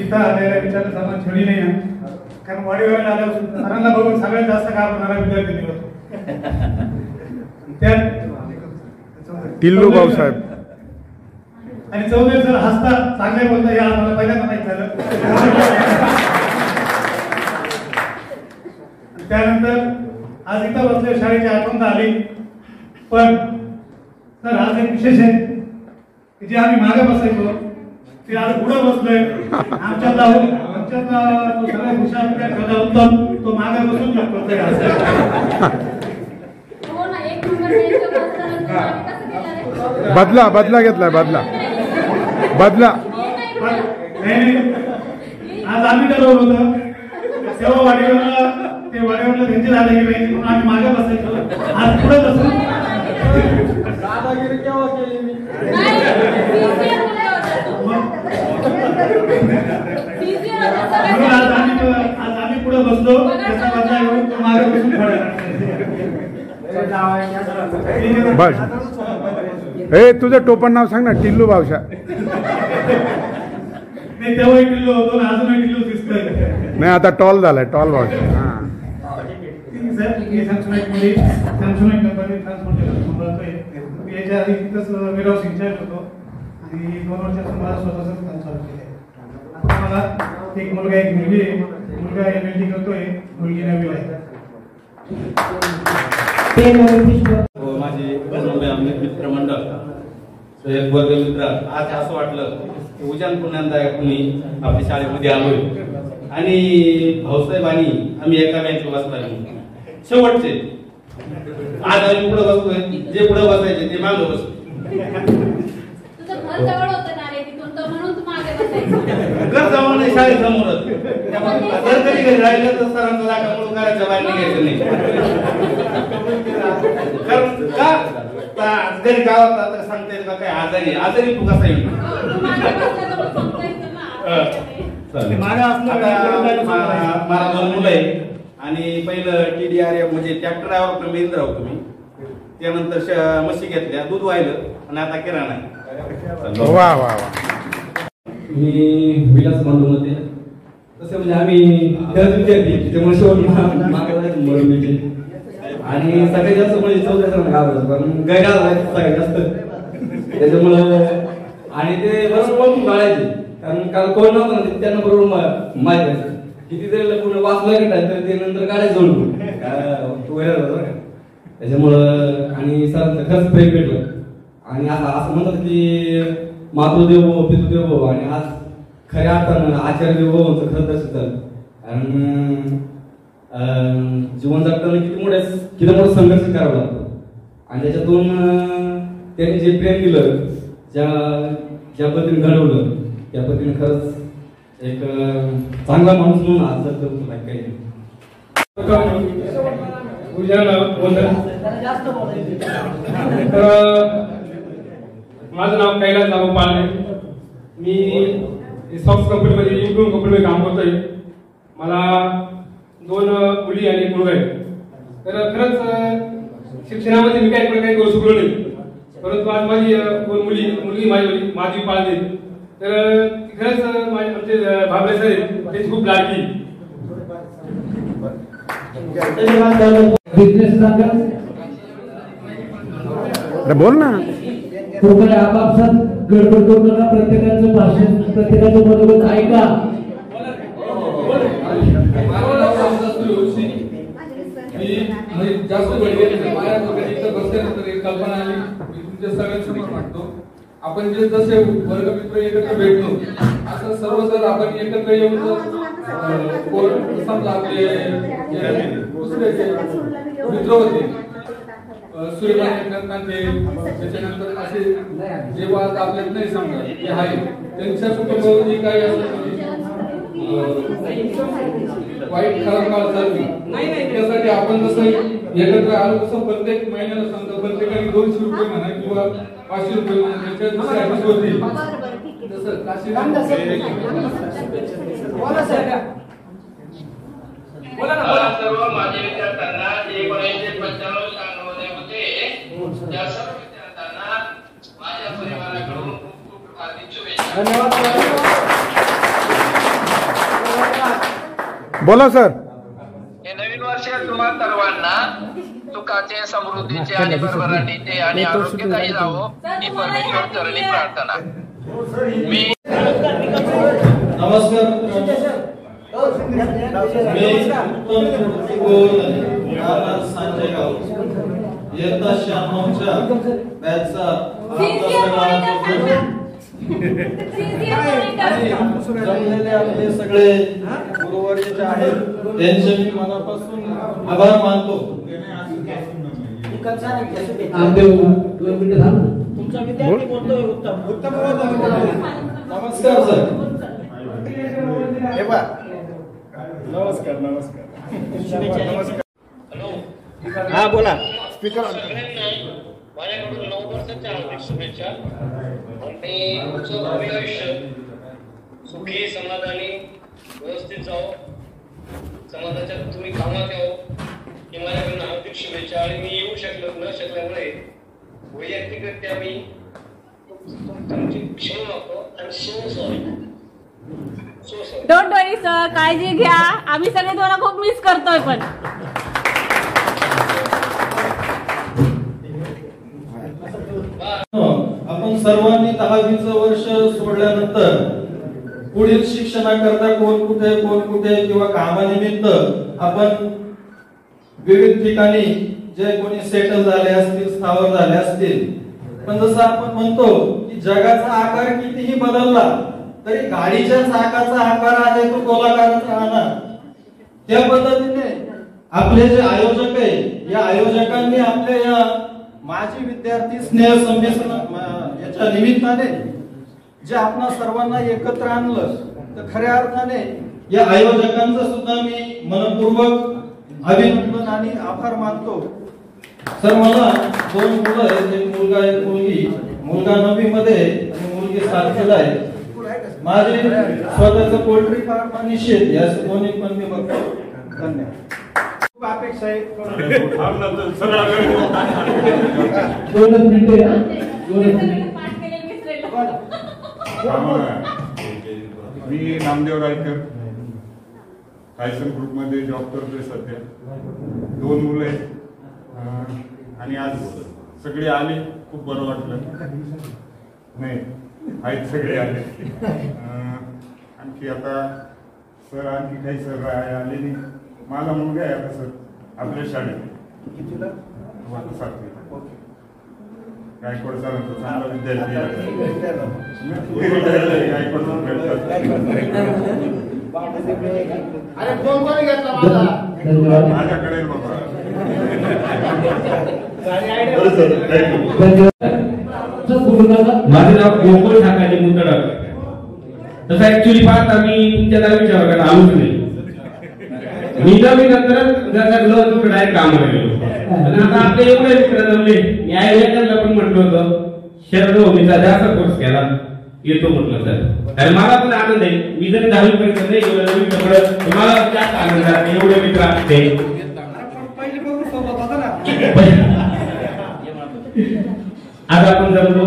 इथं आलेल्या विचारांना छडी नाही आहे, कारण वाडीवर आल्यावर सरांना बघून सगळ्यात जास्त घाबरणारा विद्यार्थी होतो. त्यात टिल्लू भाऊसाहेब आणि चौधरी सर हसतात, चांगले बोलता, या आम्हाला पहिल्यांदा माहित झालं. त्यानंतर आज इथं बसले, शाळेची आठवण आली. पण सर आज एक विशेष आहे की जे आम्ही मागे बसायचो ते आज पुढे बसलोय. आमच्यातला तो सगळ्यात हुशार विद्यार्थी उत्तम, तो मागे बसून करतोय. बदला घेतलाय बदला. आज आम्ही ठरवलं होतं तेव्हा वाडीवरला त्यांची झालं की पाहिजे म्हणून आम्ही मागे बसायचो, आज पुढे बसू. दादागिरी केव्हा केली मी? म्हणून आज आम्ही पुढे बसलो, त्याचा बदला घेऊन तो मागे बसून पडला. बस. ए तुझं टोपण नाव सांग ना. टिल्लू भाऊसा. नाही तेव्हाही टिल्लू होतो ना, अजूनही टिल्लू दिसतोय. नाही आता टॉल झालाय. टॉल भाऊसा. हा सर मी सॅमसंग कंपनी ट्रान्सपोर्टेशन सांभाळतोय. मी याच्या आधी तिथंच वेअरहाऊस इंचार्ज होतो आणि 2 वर्षाचं मला स्वतःच काम चालू केलं. आता मला एक मुलगा एक मुलगी आहे. मुलगा MLT करतोय, मुलगी 9वीला आहे. माझे मित्रमंडळ, एक वर्ग मित्र, आज असं वाटलं उजान पुण्यांदा कुणी आपल्या शाळेमध्ये आलोय आणि भाऊसाहेब आणि आम्ही एका बँकेत बसलोय. शेवटचे आज आम्ही पुढे बसतोय, जे पुढे बसायचे ते मागे बसतो. घर जवळ नाही, शाळेसमोरच. जर कधी घरी राहिलं तर सरांचा जागा म्हणून करायच्या बाहेर निघायचं नाही. का घरी गावात आता सांगता येईल का काय आजारी तू कसा येईल? मला 2 मुलं आहे आणि पहिलं TDRF म्हणजे ट्रॅक्टर ड्रायव्हर महेंद्र होतो मी. त्यानंतर म्हशी घेतल्या, दूध वाहिलं आणि आता किराणा. वा वा वा. मी विलास बांधवमध्ये तसे म्हणजे आम्ही त्याच विद्यार्थी त्यामुळे शेवट मागे जायचं म्हणून मी आणि सगळ्यात जास्त म्हणजे 14 घाबरत पण गैराज व्हायचं सगळ्यात जास्त त्याच्यामुळं. आणि ते बरोबर ओळखून काढायचे, कारण कोण नव्हतं ना त्यांना बरोबर माहिती आहे किती तरी पूर्ण वाचलं की तर ते नंतर काढायचं ओळखून तो गैराज होता का त्याच्यामुळं. आणि सरांचं खरंच प्रेम भेटलं आणि असं म्हणतात की मातृदेव भव पितृदेव भव आणि आज खऱ्या अर्थानं आचार्य देव भवांचं खरं तसं झालं. कारण जीवन जगताना किती मोठा संघर्ष करावा लागतो आणि त्याच्यातून त्यांनी जे प्रेम दिलं, ज्या पद्धतीने घडवलं त्या पद्धतीने खरंच एक चांगला माणूस म्हणून आज जगतो काही. माझं नाव कैलास नागो पालने. मी सॉफ्ट कंपनीमध्ये इम्प्रूव्ह कंपनीमध्ये काम करतोय. मला 2 मुली आणि 1 मुलगा आहे. तर खरंच शिक्षणामध्ये मी काही करू शकलो नाही, परंतु आज माझी 2 मुलगी माझी पाळते. तर खरंच आमचे भाबरे सर त्याची खूप लाडकी. बोल ना. कृपया आपापसात गडबड करू नका. प्रत्येकाचं भाषण प्रत्येकाचं मनोगत ऐका. जास्त कल्पना आली मी तुमच्या सगळ्यांसमोर मांडतो. आपण जे जसे वर्गमित्र एकत्र भेटलो असं सर्व जर आपण एकत्र येऊन समजा आपले मित्र होते त्याच्यानंतर असे जे वाद आपल्यात नाही समजा हे आहे त्यांच्या कुटुंबावर जे काही वाईट खराब काळ चालू त्यासाठी आपण जसं एकत्र आलो तसं प्रत्येक महिन्याला समजा प्रत्येकाने 200 रुपये म्हणा किंवा 500 रुपये म्हणा त्याच्या दुसऱ्या होतील तसं काशी सर्व माझ्या विद्यार्थ्यांना 1995 मध्ये होते त्या सर्व विद्यार्थ्यांना माझ्या परिवाराकडून खूप हार्दिक शुभेच्छा. बोला सर. हे नवीन वर्ष तुम्हा सर्वांना सुखाचे, समृद्धीचे आणि भरभराटीचे आणि आरोग्यदायी जावो ही परमेश्वर चरणी प्रार्थना. मी नमस्कार. सांजेगाव इयत्ता 96च्या बॅचचा जमलेले आपले सगळे गुरुवर्य जे आहेत त्यांचे मी मनापासून आभार मानतो. तुमचा विद्यार्थी बोलतोय उत्तम. नमस्कार सर. नमस्कार. हा बोला. स्पीकर माझ्याकडून 9 वर्षाच्या हार्दिक शुभेच्छा. आणि तुमचं भावी आयुष्य सुखी, समाधानी, व्यवस्थित जावो, समाजाच्या तुम्ही कामात यावं ही माझ्याकडून हार्दिक शुभेच्छा. आणि मी येऊ न शकल्यामुळे वैयक्तिकरित्या मी तुमची क्षमा मागतो आणि सॉरी. डोंट वरी सर, काळजी घ्या. आम्ही सगळे तुम्हाला खूप मिस करतोय. पण आपण सर्वांनी 10वीचं वर्ष सोडल्यानंतर पुढील शिक्षणाकरता कोण कुठे किंवा कामानिमित्त आपण विविध ठिकाणी जे कोणी सेटल झाले असतील, स्थावर झाले असतील. पण जसं आपण म्हणतो की जगाचा आकार कितीही बदलला तरी गाडीच्या चाकाचा आकार आहे तो गोलाकारच राहणार. त्या पद्धतीने आपले जे आयोजक आहे या आयोजकांनी आपल्या या माजी विद्यार्थी स्नेह संमेलन याच्या निमित्ताने जे आपणा सर्वांना एकत्र आणलं तर खऱ्या अर्थाने या आयोजकांचं सुद्धा मी मनपूर्वक अभिनंदन आणि आभार मानतो. सर मला 2 मुलं आहेत, एक मुलगा एक मुलगी. मुलगा 9वी मध्ये आणि मुलगी 7वीला आहे. माझे स्वतःचं पोल्ट्री फार्म आणि शेत या दोन्ही पण मी बघतो. धन्यवाद. खूप अपेक्षा आहे. मी नामदेव रायकर टायसन ग्रुप मध्ये जॉब करतोय सध्या. 2 मुलं आहेत आणि आज सगळे आले, खूप बरं वाटलं. नाही आहेत सगळे आले. आणखी आता सर आणखी काही सर आले नाही. माझा मुलगा आहे आता सर आपल्या शाळेत कितीला? 7वी. गायकवाड सरांचा चांगला विद्यार्थी माझ्याकडे बाबा. माझं नाव गोकुळ ठाकाजी मुतडक. तसं ऍक्च्युली पाहता मी तुमच्या 10वीच्या वर्गात आलोच नाही. मी 10वी नंतरच डायरेक्ट कामाला गेलो. आता आपले एवढे मित्र जमले. मी आयोजकांना पण म्हटलं होतं शरद होमीचा जास्त कोर्स केला येतो म्हटलं सर. कारण मला पण आनंद आहे. मी जरी 10वी पर्यंत नाही गेलो नवीन सगळं मला जास्त आनंद आहे. एवढे मित्र असते. आज आपण जमलो,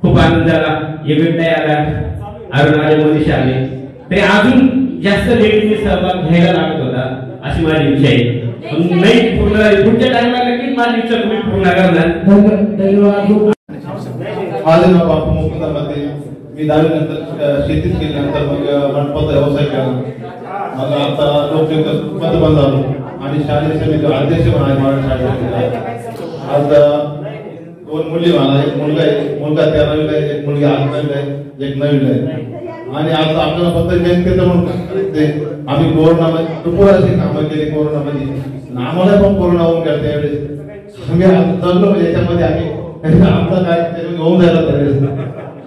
खूप आनंद झाला. इव्हेंट आला, अरुण आले, मनीष आले, ते अजून जास्त लेडीजने सहभाग घ्यायला लागत होता अशी माझी इच्छा आहे. नाही पूर्ण पुढच्या टाइमला नक्कीच माझी इच्छा तुम्ही पूर्ण करणार. माझे नाव बापू मुकुंदामध्ये. मी 10वी नंतर शेतीत केल्यानंतर मग गणपत व्यवसाय केला. मग आता लोकसेवक पंतप्रधान झालो आणि शालेय समिती अध्यक्ष पण आहे माझ्या शाळेत. आज 2 मुली मला, एक मुलगा आहे, मुलगा 13वीला आहे, एक मुलगी 8वीला आहे, एक 9वीला आहे. आणि आज आपल्याला फक्त जनतेचं म्हणून आम्ही कोरोनामध्ये भरपूर अशी कामं केली. कोरोनामध्ये आम्हाला पण कोरोना होऊन गेला त्यावेळेस. आम्ही जगलो म्हणजे याच्यामध्ये आम्ही आमचा काय होऊन जायला त्यावेळेस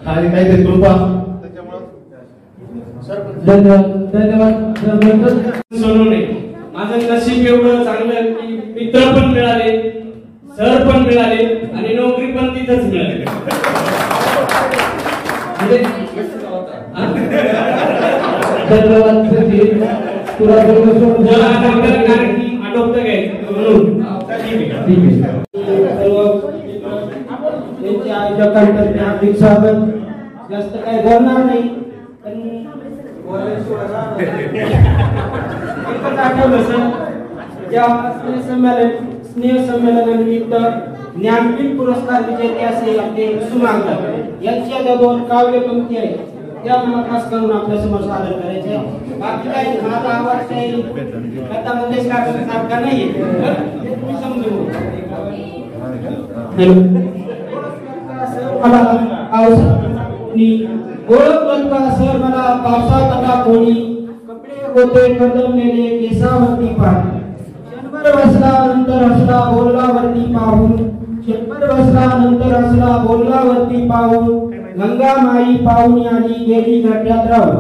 आणि काहीतरी कृपा. त्याच्यामुळं धन्यवाद सोनवणे. माझं नशीब एवढं चांगलं की मित्र पण मिळाले, सर पण मिळाले आणि नोकरी पण तिथंच मिळाली. धन्यवाद तुला आटोपतं घ्यायचं म्हणून त्यांच्या आयोजकांतर्फे हार्दिक स्वागत. जास्त काही बोलणार नाही, पण एकच आठवलं सर, त्या स्नेह संमेलनानिमित्त ज्ञानपीठ पुरस्कार विजेते असे आपले सुमांतर यांच्या ज्या 2 काव्य पंक्ती आहेत त्या मला खास करून आपल्या समोर सादर करायचे. बाकी काही माझा आवाज काही लता मंगेशकर सारखा नाहीये, हे तुम्ही समजून मला ओळखलं का सर मला पावसात आता कोणी कपडे होते बदललेले केसावरती पाहून क्षणभर बसला नंतर हसला बोलला वरती पाहून क्षणभर बसला नंतर हसला बोलला वरती पाहून गंगा माई पाहून आली गेली घाट्यात राहून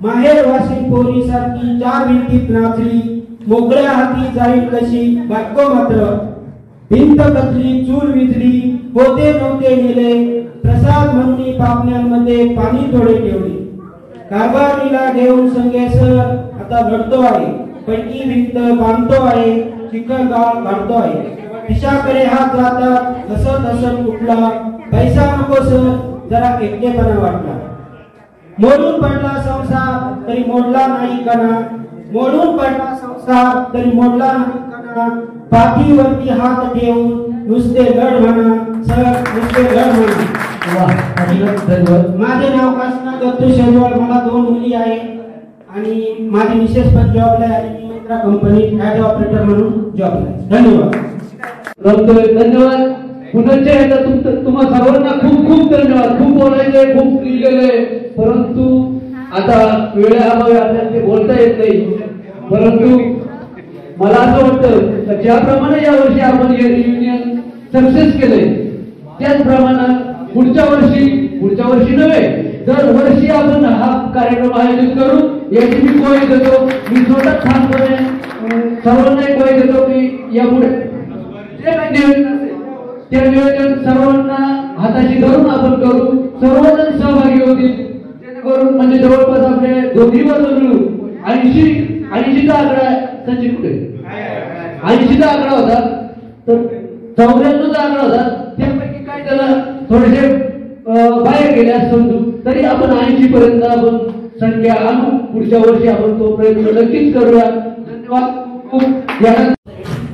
माहेर वासी पोरी सारखी 4 भिंतीत नाचली मोकळ्या हाती जाईल कशी बायको मात्र भिंत कचली चूल विजली होते नव्हते नेले प्रसाद म्हणून पाहुण्यांमध्ये पाणी थोडे ठेवले कारभारीला घेऊन संगे सर आता लढतो आहे पटकी भिंत बांधतो आहे चिखल गाव काढतो आहे खिशाकडे हात जातात हसत हसत कुठला पैसा नको सर जरा एकटेपणा वाटला मोडून पडला संसार तरी मोडला नाही कणा मोडून पडला संसार तरी मोडला नाही कणा पाठीवरती हात ठेवून नुसते लढ म्हणा सर नुसते लढ म्हणा. माझे नाव कासना दत्तू शेजवळ. मला 2 मुली आहेत आणि माझी मिसेस पण जॉबला आहे आणि मी मित्रा कंपनीत ॲड ऑपरेटर म्हणून जॉबला आहे. धन्यवाद. धन्यवाद. पुनश्च एकदा तुम्हा सर्वांना खूप खूप धन्यवाद. खूप बोलायचे, खूप लिहिलेले, परंतु आता वेळेअभावी आपल्याला ते बोलता येत नाही. परंतु मला असं वाटतं ज्याप्रमाणे यावर्षी आपण हे रियुनियन सक्सेस केले त्याचप्रमाणे पुढच्या वर्षी नव्हे दरवर्षी आपण हा कार्यक्रम आयोजित करू याची मी ग्वाही देतो. मी स्वतः ठामपणे सर्वांना एक ग्वाही देतो की यापुढे जे काही नियोजन असेल त्या नियोजन सर्वांना हाताशी धरून आपण करू, सर्वजण सहभागी होतील जेणेकरून म्हणजे जवळपास आपले दोन्ही बाजू मिळून 80चा आकडा संचित कुठे 80चा आकडा होता तर 94चा आकडा होता त्यापैकी काय त्याला थोडेसे बाहेर गेले असं समजू तरी आपण 80 पर्यंत आपण संख्या आणू. पुढच्या वर्षी आपण तो प्रयत्न नक्कीच करूया. धन्यवाद.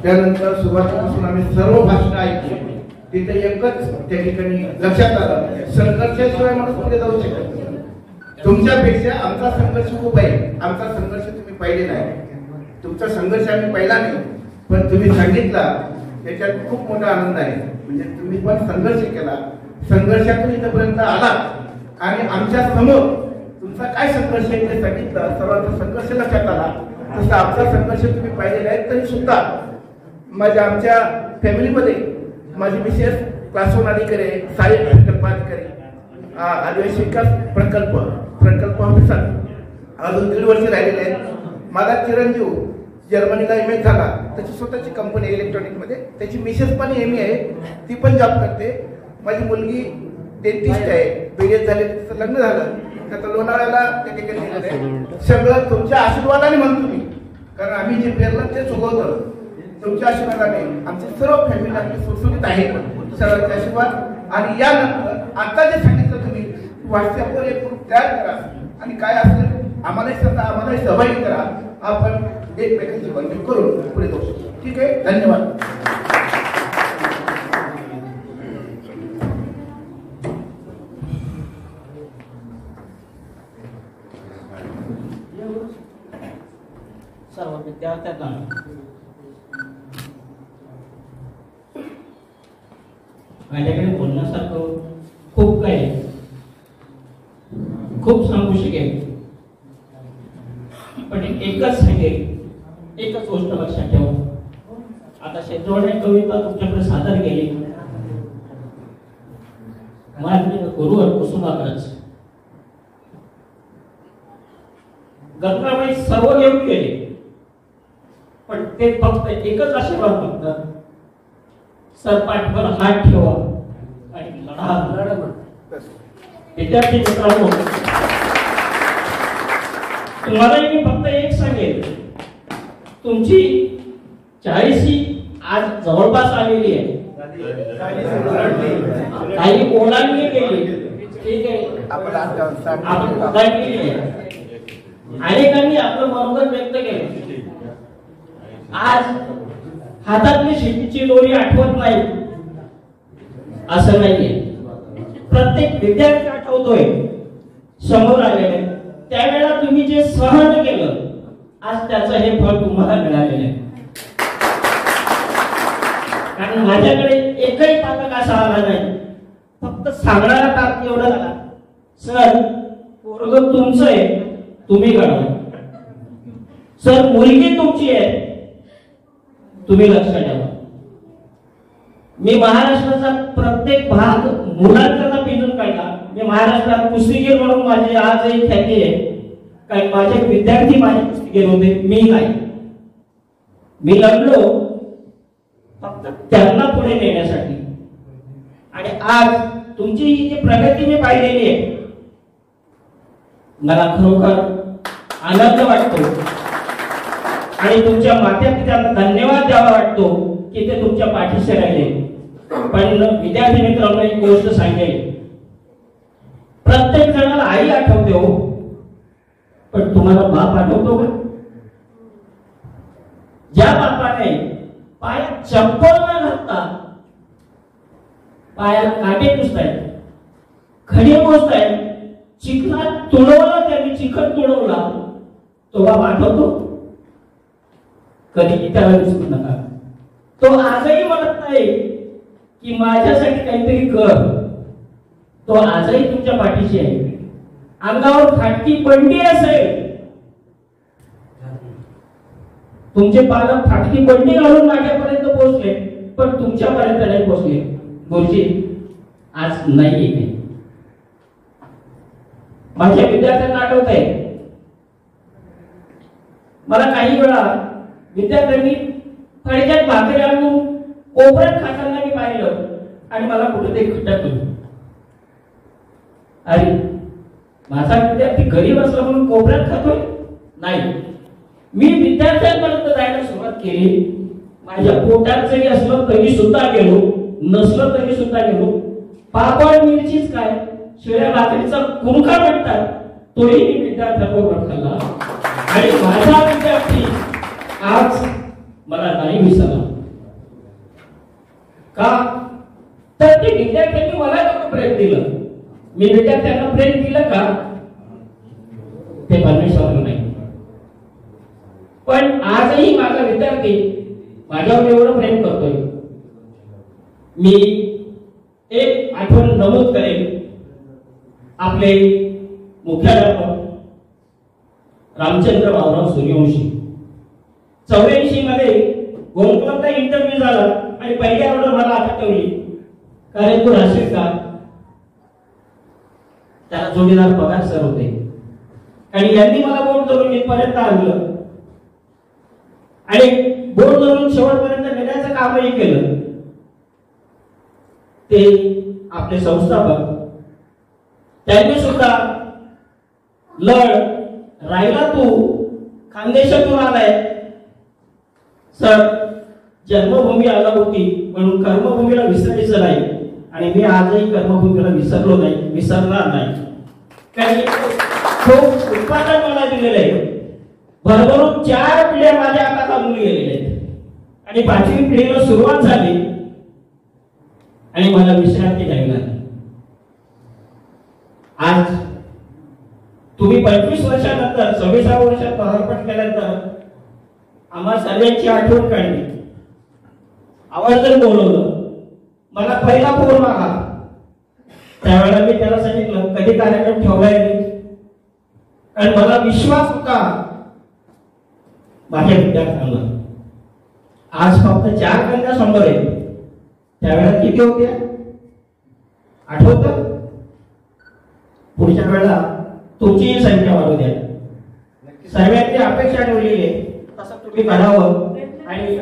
त्यानंतर सुरुवातीपासून आम्ही सर्व भाषण ऐकली. तिथे एकच त्या ठिकाणी लक्षात आलं संघर्षाशिवाय माणूस पुढे जाऊ शकत नाही. तुमच्यापेक्षा आमचा संघर्ष खूप आहे. आमचा संघर्ष तुम्ही पाहिलेला आहे. तुमचा संघर्ष आम्ही पाहिला नाही पण तुम्ही सांगितला त्याच्यात खूप मोठा आनंद आहे. म्हणजे तुम्ही पण संघर्ष केला, संघर्षातून इथपर्यंत आला आणि आमच्या समोर तुमचा काय संघर्ष आहे ते सांगितलं. सर्वांचा संघर्ष लक्षात आला. तसा आमचा संघर्ष तुम्ही पाहिलेला आहे. तरी सुद्धा आमच्या फॅमिलीमध्ये माझी मिसेस क्लास 1 अधिकारी, सहाय्यक प्रकल्प अधिकारी, आदिवासी विकास प्रकल्प ऑफिसर अजून 1.5 वर्ष राहिलेले आहेत. माझा चिरंजीव जर्मनीला MA झाला, त्याची स्वतःची कंपनी इलेक्ट्रॉनिकमध्ये, त्याची मिसेस पण MA आहे, ती पण जॉब करते. माझी मुलगी डेंटिस्ट आहे, BS झाले, तिचं लग्न झालं, आता लोणावळ्याला त्या ठिकाणी गेलेलं आहे. सगळं तुमच्या आशीर्वादाने म्हणतो मी, कारण आम्ही जे पेरलं ते चुकवतो. तुमच्या आशीर्वादाने आमची सर्व फॅमिली आमची सुटसुटीत आहे. सर्वांचे आशीर्वाद आणि यानंतर आता जे सांगितलं तुम्ही व्हॉट्सअपवर एक ग्रुप तयार करा आणि काय असेल आम्हालाही सहभागी करा. आपण एकमेकांची बंधू करून पुढे जाऊ शकतो. ठीक आहे. धन्यवाद. सर्व विद्यार्थ्यांना माझ्याकडे बोलण्यासारखं खूप काही खूप सांगू शकेल पण एकच सांगेल, एकच गोष्ट लक्षात ठेवा. आता शेजवळ कविता तुमच्याकडे सादर केली. माझे गुरुवर कुसुमाग्रज गंगाबाई सर्व घेऊन गेले, पण ते फक्त एकच आशीर्वाद मागतात, सर पाठीवर हात ठेवा आणि लढा. विद्यार्थी मित्रांनो, तुम्हालाही मी फक्त एक सांगेन, तुमची 40शी आज जवळपास आलेली आहे. काही ओलांडली गेली, ठीक आहे, आपण ओलांडली आहे. अनेकांनी आपलं मनोगत व्यक्त केलं. आज हातातली शेतीची दोरी आठवत नाही असं नाहीये, प्रत्येक विद्यार्थी आठवतोय समोर आलेले. त्यावेळेला तुम्ही जे सहन केलं, आज त्याचं हे फळ तुम्हाला मिळालेलं आहे. कारण माझ्याकडे एकही पालक असा आला नाही, फक्त सांगणारा ताक एवढं झाला, सर पोरग तुमचं आहे, तुम्ही घडवा. सर मुलगी तुमची आहे, तुम्ही लक्ष द्यावा. मी महाराष्ट्राचा प्रत्येक भाग मुलांकरता पिंजून काढला. मी महाराष्ट्रात कुस्तीगीर म्हणून माझी आजही ख्याती आहे, कारण माझे विद्यार्थी माझे कुस्तीगीर होते, मी नाही. मी लढलो फक्त त्यांना पुढे नेण्यासाठी. आणि आज तुमची ही जी प्रगती मी पाहिलेली आहे, मला खरोखर आनंद वाटतो आणि तुमच्या मातापित्यांना धन्यवाद द्यावा वाटतो की ते तुमच्या पाठीशी राहिले. पण विद्यार्थी मित्रांनो, एक गोष्ट सांगेल, प्रत्येक जणाला आई आठवते हो, पण तुम्हाला बाप आठवतो का? ज्या बापाने पायात चप्पल न घालता पायाला काटे पुसतायत, खडे मोजतायत, चिखलात तुडवला, त्यांनी चिखल तुडवला, तो बाप आठवतो? कधी त्याला विसरू नका. तो आजही म्हणत नाही की माझ्यासाठी काहीतरी कर, तो आजही तुमच्या पाठीशी आहे. अंगावर फाटकी पडली असेल, तुमचे पालक फाटकी पडली घालून माझ्यापर्यंत पोहोचले, पण तुमच्यापर्यंत नाही पोहोचले. गुरुजी आज नाही. माझ्या विद्यार्थ्यांना आठवत आहे, मला काही वेळा विद्यार्थ्यांनी फडक्यात भाकरी आणून कोपऱ्यात खाताना मी पाहिलं आणि मला कुठेतरी खटकलं. अरे माझा विद्यार्थी गरीब असला म्हणून कोपऱ्यात खातोय? नाही, मी विद्यार्थ्यांपर्यंत जायला सुरुवात केली. माझ्या पोटात जरी असलं तरी सुद्धा गेलो, नसलं तरी सुद्धा गेलो. पापड मिरचीच काय, शिळ्या भाकरीचा कुणका म्हणतात, तोही मी विद्यार्थ्यांबरोबर खाल्ला. आणि माझा विद्यार्थी आज मला नाही विसरला. का? तर ते विद्यार्थ्यांनी मला नको प्रेम दिलं. मी विद्यार्थ्यांना प्रेम दिलं का? ते परमेश्वराला नाही. पण आजही माझा विद्यार्थी माझ्यावर एवढं प्रेम करतोय. मी एक आठवण नमूद करेन. आपले मुख्याध्यापक रामचंद्र बाबुराव सूर्यवंशी, 84 मध्ये गोलकोलचा इंटरव्ह्यू झाला आणि पहिल्या ऑर्डर मला आता ठेवली, कारण तू राहशील का? त्याला जोडीदार पगार सर होते आणि यांनी मला बोट धरून इथपर्यंत आणलं आणि बोट धरून शेवटपर्यंत नेण्याचं कामही केलं. ते आपले संस्थापक, त्यांनी सुद्धा लढ राहिला, तू खानदेशातून आलाय सर, जन्मभूमी आला होती म्हणून कर्मभूमीला विसरायचं नाही. आणि मी आजही कर्मभूमीला विसरलो नाही, विसरणार नाही. कारण खूप उत्पादन मला दिलेलं आहे. भरभरून 4 पिढ्या माझ्या हातात आणून गेलेल्या आहेत आणि 5वी पिढीला सुरुवात झाली आणि मला विश्रांती नाही लागली. आज तुम्ही 25 वर्षानंतर 26व्या वर्षात पदार्पण केल्यानंतर आम्हा सर्वांची आठवण काढली, आवर्जून बोलवलं. मला पहिला फोन आला, त्यावेळेला मी त्याला सांगितलं कधी कार्यक्रम ठेवलाय मी, कारण मला विश्वास होता माझ्या विद्यार्थ्यांना. आज फक्त 4 कन्या समोर आहेत, त्यावेळेला किती होत्या आठवतं? पुढच्या वेळेला तुमचीही संख्या वाढू द्या. सर्वांची अपेक्षा ठेवलेली आहे तसं तुम्ही करावं. आणि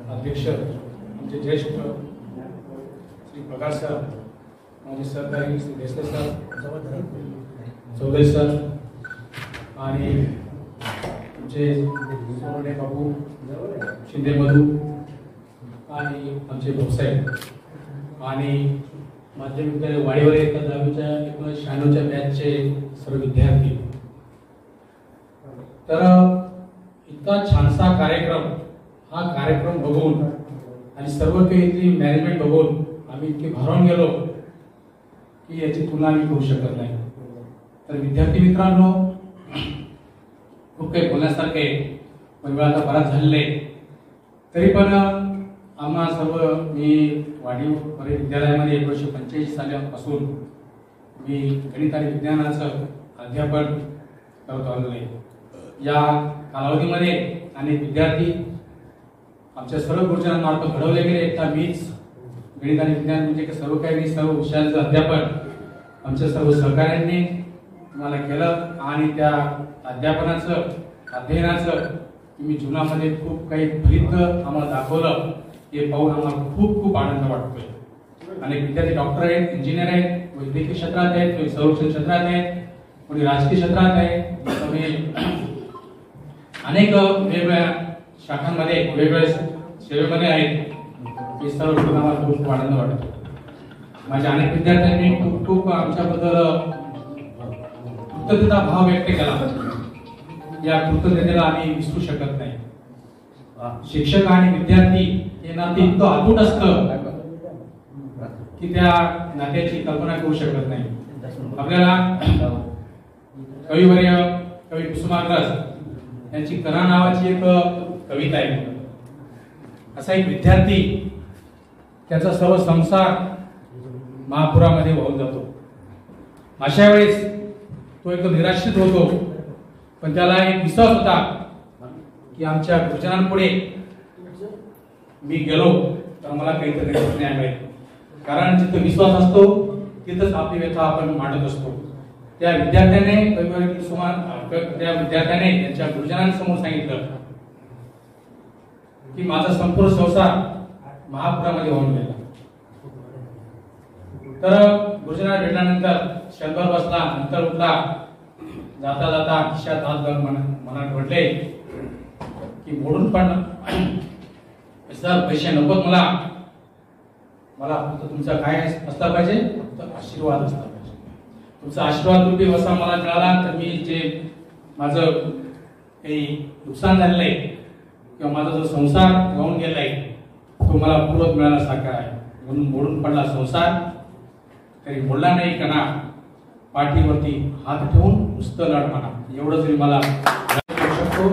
अध्यक्ष आमचे ज्येष्ठ श्री पगार सर, माझे सहकारी श्री देसले सर, चौधरी सर आणि आमचे सोनवणे बाबू, शिंदे मधू आणि आमचे भाऊसाहेब आणि माध्यमिक विद्यालय वाडीवर एका 1996च्या बॅचचे सर्व विद्यार्थी. तर इतका छानसा कार्यक्रम, हा कार्यक्रम बघून आणि सर्व काही इथली मॅनेजमेंट बघून आम्ही इतके भारावून गेलो की याची तुलना आम्ही करू शकत नाही. तर विद्यार्थी मित्रांनो, खूप काही बोलण्यासारखे पण वेळ आता बराच झालेला आहे. तरी पण आम्हा सर्व, मी वाढीव विद्यालयामध्ये 1985 सालापासून मी गणित आणि विज्ञानाचं अध्यापन करत आलेलो आहे. या कालावधीमध्ये अनेक विद्यार्थी आमच्या सर्व गुरुजनांमार्फत घडवले गेले. एकदा मीच गणित आणि विज्ञान म्हणजे सर्व काही मी सर्व विषयांचं अध्यापन आमच्या सर्व सहकाऱ्यांनी मला केलं आणि त्या अध्यापनाचं अध्ययनाचं तुम्ही जीवनामध्ये खूप काही फलित आम्हाला दाखवलं. हे पाहून आम्हाला खूप खूप आनंद वाटतोय. अनेक विद्यार्थी डॉक्टर आहेत, इंजिनियर आहेत, वैद्यकीय क्षेत्रात आहेत, कोणी संरक्षण क्षेत्रात आहेत, कोणी राजकीय क्षेत्रात आहे, कोणी अनेक वेगवेगळ्या शाखांमध्ये वेगवेगळ्या सेवेमध्ये आहेत. हे सर्व बघून आम्हाला खूप खूप आनंद वाटतो. माझ्या अनेक विद्यार्थ्यांनी खूप खूप आमच्याबद्दल कृतज्ञता भाव व्यक्त केला. या कृतज्ञतेला आम्ही विसरू शकत नाही. शिक्षक आणि विद्यार्थी हे नाते इतकं अतूट असतं की त्या नात्याची कल्पना करू शकत नाही. आपल्याला कविवर्य कवी कुसुमाग्रज यांची करा नावाची एक कविता आहे. असा एक विद्यार्थी, त्याचा सर्व संसार महापुरामध्ये वाहून जातो. अशा वेळेस तो एकदम निराश्रित होतो, पण त्याला एक विश्वास होता की आमच्या गुरुजनांपुढे मी गेलो तर मला काहीतरी न्याय मिळेल. कारण जिथं विश्वास असतो तिथंच आपली व्यथा आपण मांडत असतो. त्या विद्यार्थ्याने त्यांच्या गुरुजनांसमोर सांगितलं की माझा संपूर्ण संसार महापुरामध्ये वाहून गेला. तर गुरुजनांना भेटल्यानंतर क्षणभर बसला, नंतर उठला. जाता जाता खिशात हात घालून मनात म्हटले की मोडून पण सर पैसे नकोत मला, मला फक्त तुमचा काय असला पाहिजे, फक्त आशीर्वाद असला पाहिजे. तुमचा आशीर्वाद रूपी वसा मला मिळाला तर मी जे माझं काही नुकसान झालेलं आहे किंवा माझा जो संसार वाहून गेलाय तो मला पूर्वक मिळाल्यासारखा आहे. म्हणून मोडून पडला संसार तरी मोडला नाही कणा, पाठीवरती हात ठेवून नुसतं लढ म्हणा. एवढं जरी मला शकतो.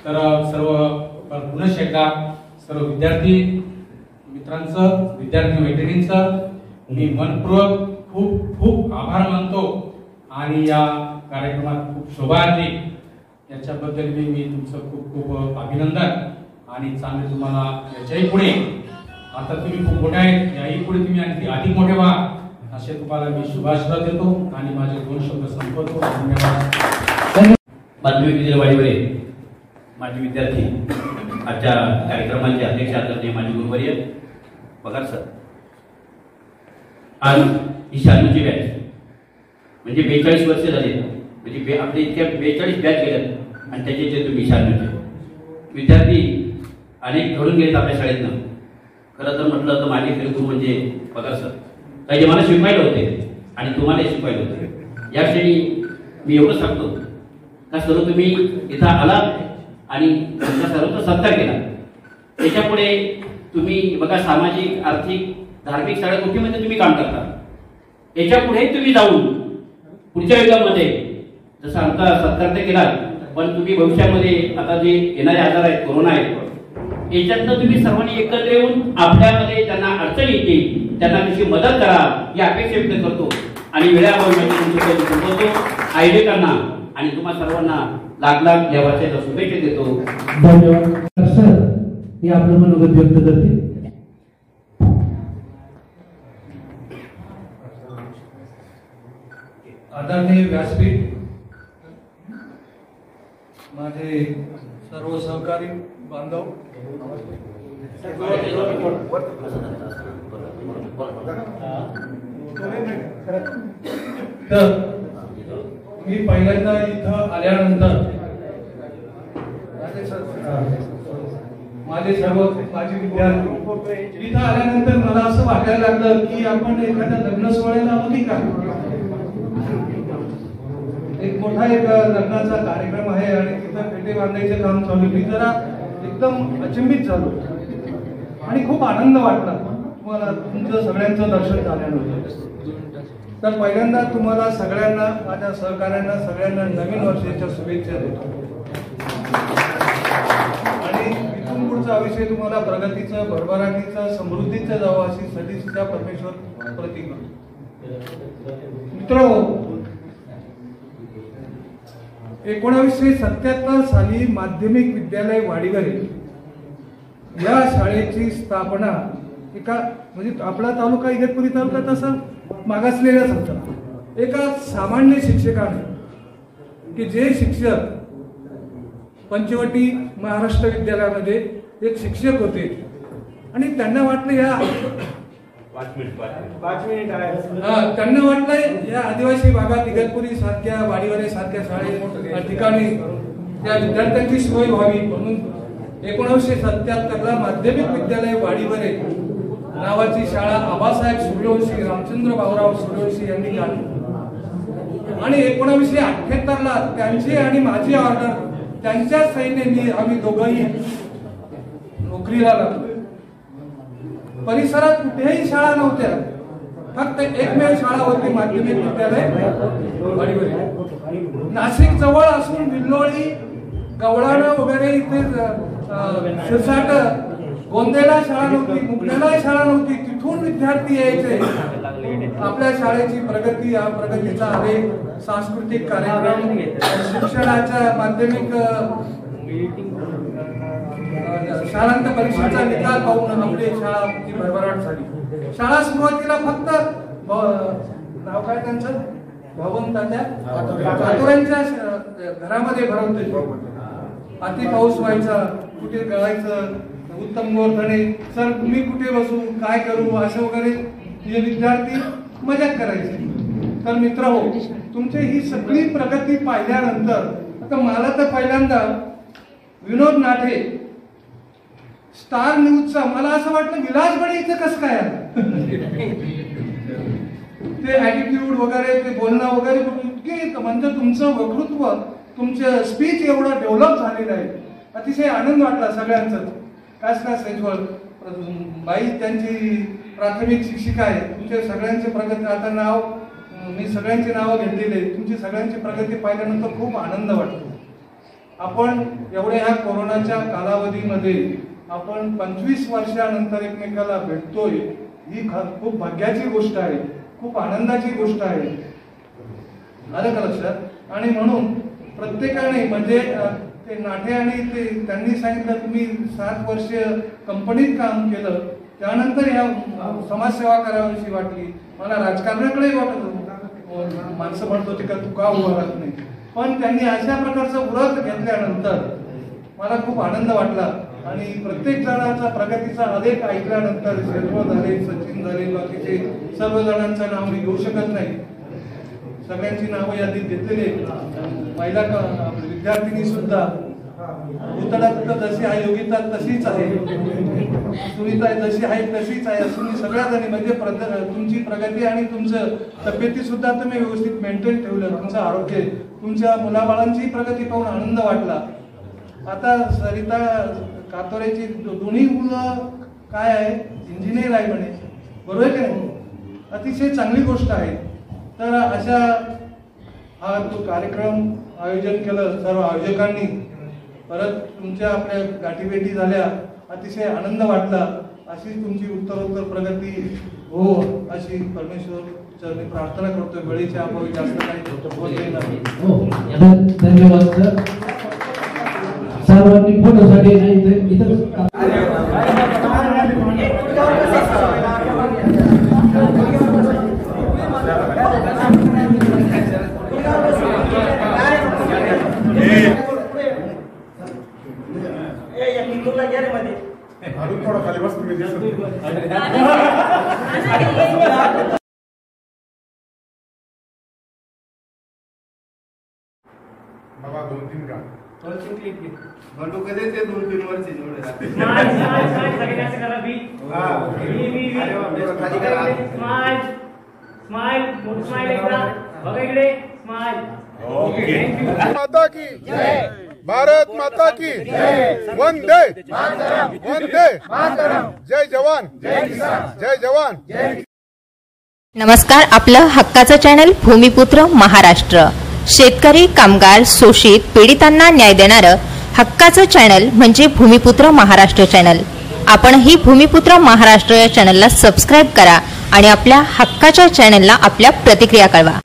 तर सर्व पुनश्च एकदा सर्व विद्यार्थी मित्रांचं, विद्यार्थी मैत्रिणींचं मी मनपूर्वक खूप खूप आभार मानतो. आणि या कार्यक्रमात खूप शोभा आणली याच्याबद्दल मी तुमचं खूप खूप अभिनंदन. आणि चांगले तुम्हाला याच्याही पुढे, आता तुम्ही खूप मोठे आहेत, याही पुढे तुम्ही आणखी अधिक मोठे व्हा असे तुम्हाला मी शुभाशीर्वाद देतो आणि माझे 2 शब्द संपवतो. धन्यवाद. माध्यमिक विद्यालय वाडीवरील माझे विद्यार्थी, आजच्या कार्यक्रमाचे अध्यक्ष आदरणीय माझे गुरुवर्य पगार सर, आज ही 96ची बॅच म्हणजे 42 वर्ष झाले. म्हणजे आपले इतक्या 42 बॅच गेल्यात आणि त्याचे जे तुम्ही 96चे विद्यार्थी अनेक घडून गेलेत आपल्या शाळेतनं. खरं तर म्हटलं तर माझे खरे गुरु म्हणजे पगार सर. काही मला शिकवायला होते आणि तुम्हाला शिकवायला होते. या क्षणी मी एवढं सांगतो का सर्व तुम्ही इथं आलात आणि तुमचा सर्वचा सत्कार केला. त्याच्यापुढे तुम्ही बघा सामाजिक, आर्थिक, धार्मिक सगळ्या गोष्टीमध्ये तुम्ही काम करता. याच्या पुढे तुम्ही जाऊन पुढच्या युगामध्ये जसं आमचा सत्कार ते केला, पण तुम्ही भविष्यामध्ये आता जे येणारे आजार आहेत, कोरोना आहेत, याच्यातनं तुम्ही सर्वांनी एकत्र येऊन आपल्यामध्ये त्यांना अडचणी येतील त्यांना कशी मदत करा ही अपेक्षा व्यक्त करतो. आणि वेळाभावी संपवतो. आयोजकांना आणि तुम्हा सर्वांना लाख लाख देवाच्या शुभेच्छा देतो. धन्यवाद सर. हे आपलं मनोगत व्यक्त करतील. आदरणीय व्यासपीठ, माझे सर्व सहकारी बांधव, तर मी पहिल्यांदा इथं आल्यानंतर माझे विद्यार्थी इथं आल्यानंतर मला असं वाटायला लागलं की आपण एखाद्या लग्न सोहळ्याला होती का, एक मोठा लग्नाचा कार्यक्रम आहे आणि तिथं पेटे बांधायचे काम चालू. मी जरा एकदम अचंबित झालो आणि खूप आनंद वाटला तुम्हाला तुमचं सगळ्यांचं दर्शन झाल्यानंतर. तर पहिल्यांदा तुम्हाला सगळ्यांना, माझ्या सहकाऱ्यांना सगळ्यांना नवीन वर्षाच्या शुभेच्छा देतो आणि इथून पुढचा विषय तुम्हाला प्रगतीचं, भरभराटीचं, समृद्धीचं जावं अशी सदिच्छा परमेश्वर प्रती करतो. मित्रांनो, 1977 साली माध्यमिक विद्यालय वाडीगरे या शाळेची स्थापना एका, म्हणजे आपला तालुका इगतपुरी तालुका तसा मागासलेलाच होता, एका सामान्य शिक्षकाने, की जे शिक्षक पंचवटी महाराष्ट्र विद्यालयामध्ये एक शिक्षक होते आणि त्यांना वाटलं या 5 मिनिट त्यांना वाटलं या आदिवासी भागात इगतपुरी सारख्या, वाडीवरे सारख्या शाळे ठिकाणी त्या विद्यार्थ्यांची सोय व्हावी म्हणून 1977 माध्यमिक विद्यालय वाडीवरे नावाची शाळा आबासाहेब सूर्यवंशी, रामचंद्र बाबूराव सूर्यवंशी यांनी काढली आणि 1978 त्यांची आणि माझी ऑर्डर त्यांच्या सैन्याने आम्ही दोघंही नोकरीला लागलो. परिसरात कुठेही शाळा नव्हत्या, फक्त एकमेव शाळा होती माध्यमिक विद्यालय वाडीवरे. नाशिक जवळ असून विल्लोळी, गवळाणा वगैरे इथे शिरसाट, गोंदेला शाळा नव्हती, मुकडेला शाळा नव्हती. तिथून विद्यार्थी यायचे. आपल्या शाळेची प्रगती, या प्रगतीचा आलेख, सांस्कृतिक कार्यक्रम, शिक्षणाच्या माध्यमिक शाळांत परीक्षेचा निकाल पाहून आपली शाळा भरभराट झाली. शाळा सुरुवातीला फक्त नाव काय त्यांचं, भवन तात्या कातोऱ्यांच्या घरामध्ये भरवते. अति पाऊस व्हायचा, कुठे गळायचं, उत्तम गोरधणे, सर तुम्ही कुठे बसू, काय करू, असं वगैरे हे विद्यार्थी मजाक करायचे. तर मित्रहो, तुमची ही सगळी प्रगती पाहिल्यानंतर आता मला तर पहिल्यांदा विनोद नाठे स्टार न्यूजचा, मला असं वाटलं विलासबडी इथं कसं काय ते ॲटिट्यूड वगैरे, ते बोलणं वगैरे इतके, म्हणजे तुमचं वक्तृत्व, तुमचं स्पीच एवढं डेव्हलप झालेलं आहे. अतिशय आनंद वाटला सगळ्यांचं. कासका सेजवळ बाई त्यांची प्राथमिक शिक्षिका आहे. तुमच्या सगळ्यांचे प्रगती, आता नाव मी सगळ्यांची नावं घेतलेली, तुमची सगळ्यांची प्रगती पाहिल्यानंतर खूप आनंद वाटतो. आपण एवढ्या ह्या कोरोनाच्या कालावधीमध्ये आपण 25 वर्षानंतर एकमेकाला भेटतोय, ही खूप भाग्याची गोष्ट आहे, खूप आनंदाची गोष्ट आहे. आलं का लक्षात? आणि म्हणून प्रत्येकाने, म्हणजे ते नाठे आणि ते त्यांनी सांगितलं तुम्ही 7 वर्ष कंपनीत काम केलं, त्यानंतर ह्या समाजसेवा करावीशी वाटली. मला राजकारणाकडे वाटत, माणसं म्हणत होती का तू का उभा राहत नाही, पण त्यांनी अशा प्रकारचं व्रत घेतल्यानंतर मला खूप आनंद वाटला. आणि प्रत्येक जणांचा प्रगतीचा आलेख ऐकल्यानंतर शेरव झाले, सचिन झाले, बाकीचे सर्व जणांचं नाव मी घेऊ शकत नाही, सगळ्यांची नावं यादीत घेतलेली. महिला विद्यार्थिनी सुद्धा, भूतळात जशी आहे योगिता तशीच आहे, सुनीता जशी आहे तशीच आहे, तुम्ही सगळ्या जणी, म्हणजे तुमची प्रगती आणि तुमचं तब्येती सुद्धा तुम्ही व्यवस्थित मेंटेन ठेवलं, तुमचं आरोग्य, तुमच्या मुलाबाळांची प्रगती पाहून आनंद वाटला. आता सरिता कातोरेची दोन्ही मुलं काय आहे, इंजिनियर आहे म्हणे, बरोबर की नाही? अतिशय चांगली गोष्ट आहे. तर अशा हा तो कार्यक्रम आयोजन केलं सर्व आयोजकांनी. परत तुमच्या आपल्या गाठीभेटी झाल्या, अतिशय आनंद वाटला. अशी तुमची उत्तरोत्तर प्रगती हो अशी परमेश्वर चरणी प्रार्थना करतोय. वेळेच्या अभावी जास्त काही बोलले नाही. धन्यवाद सर. सर्वांनी फोटोसाठी इथं या रे मध्ये. अजून थोडा खाली बस तुम्ही दिसत. बाबा 2-3 का बंडू कधी ते 2-3 वर्ष जेवढे सगळ्यांचं करा बी. खाली करा. स्माइल स्माइल मोठी स्माइल एकदा बघा इकडे स्माइल. माता की जय, भारत माता की जय, वंदे वंदे जय जवान, जय किसान, जय जवान, जय. नमस्कार. आपलं हक्काचं चॅनल भूमिपुत्र महाराष्ट्र. शेतकरी, कामगार, शोषित, पीडितांना न्याय देणारं हक्काचं चॅनल म्हणजे भूमिपुत्र महाराष्ट्र चॅनल. आपणही भूमिपुत्र महाराष्ट्र या चॅनलला सबस्क्राईब करा आणि आपल्या हक्काच्या चॅनलला आपल्या प्रतिक्रिया कळवा.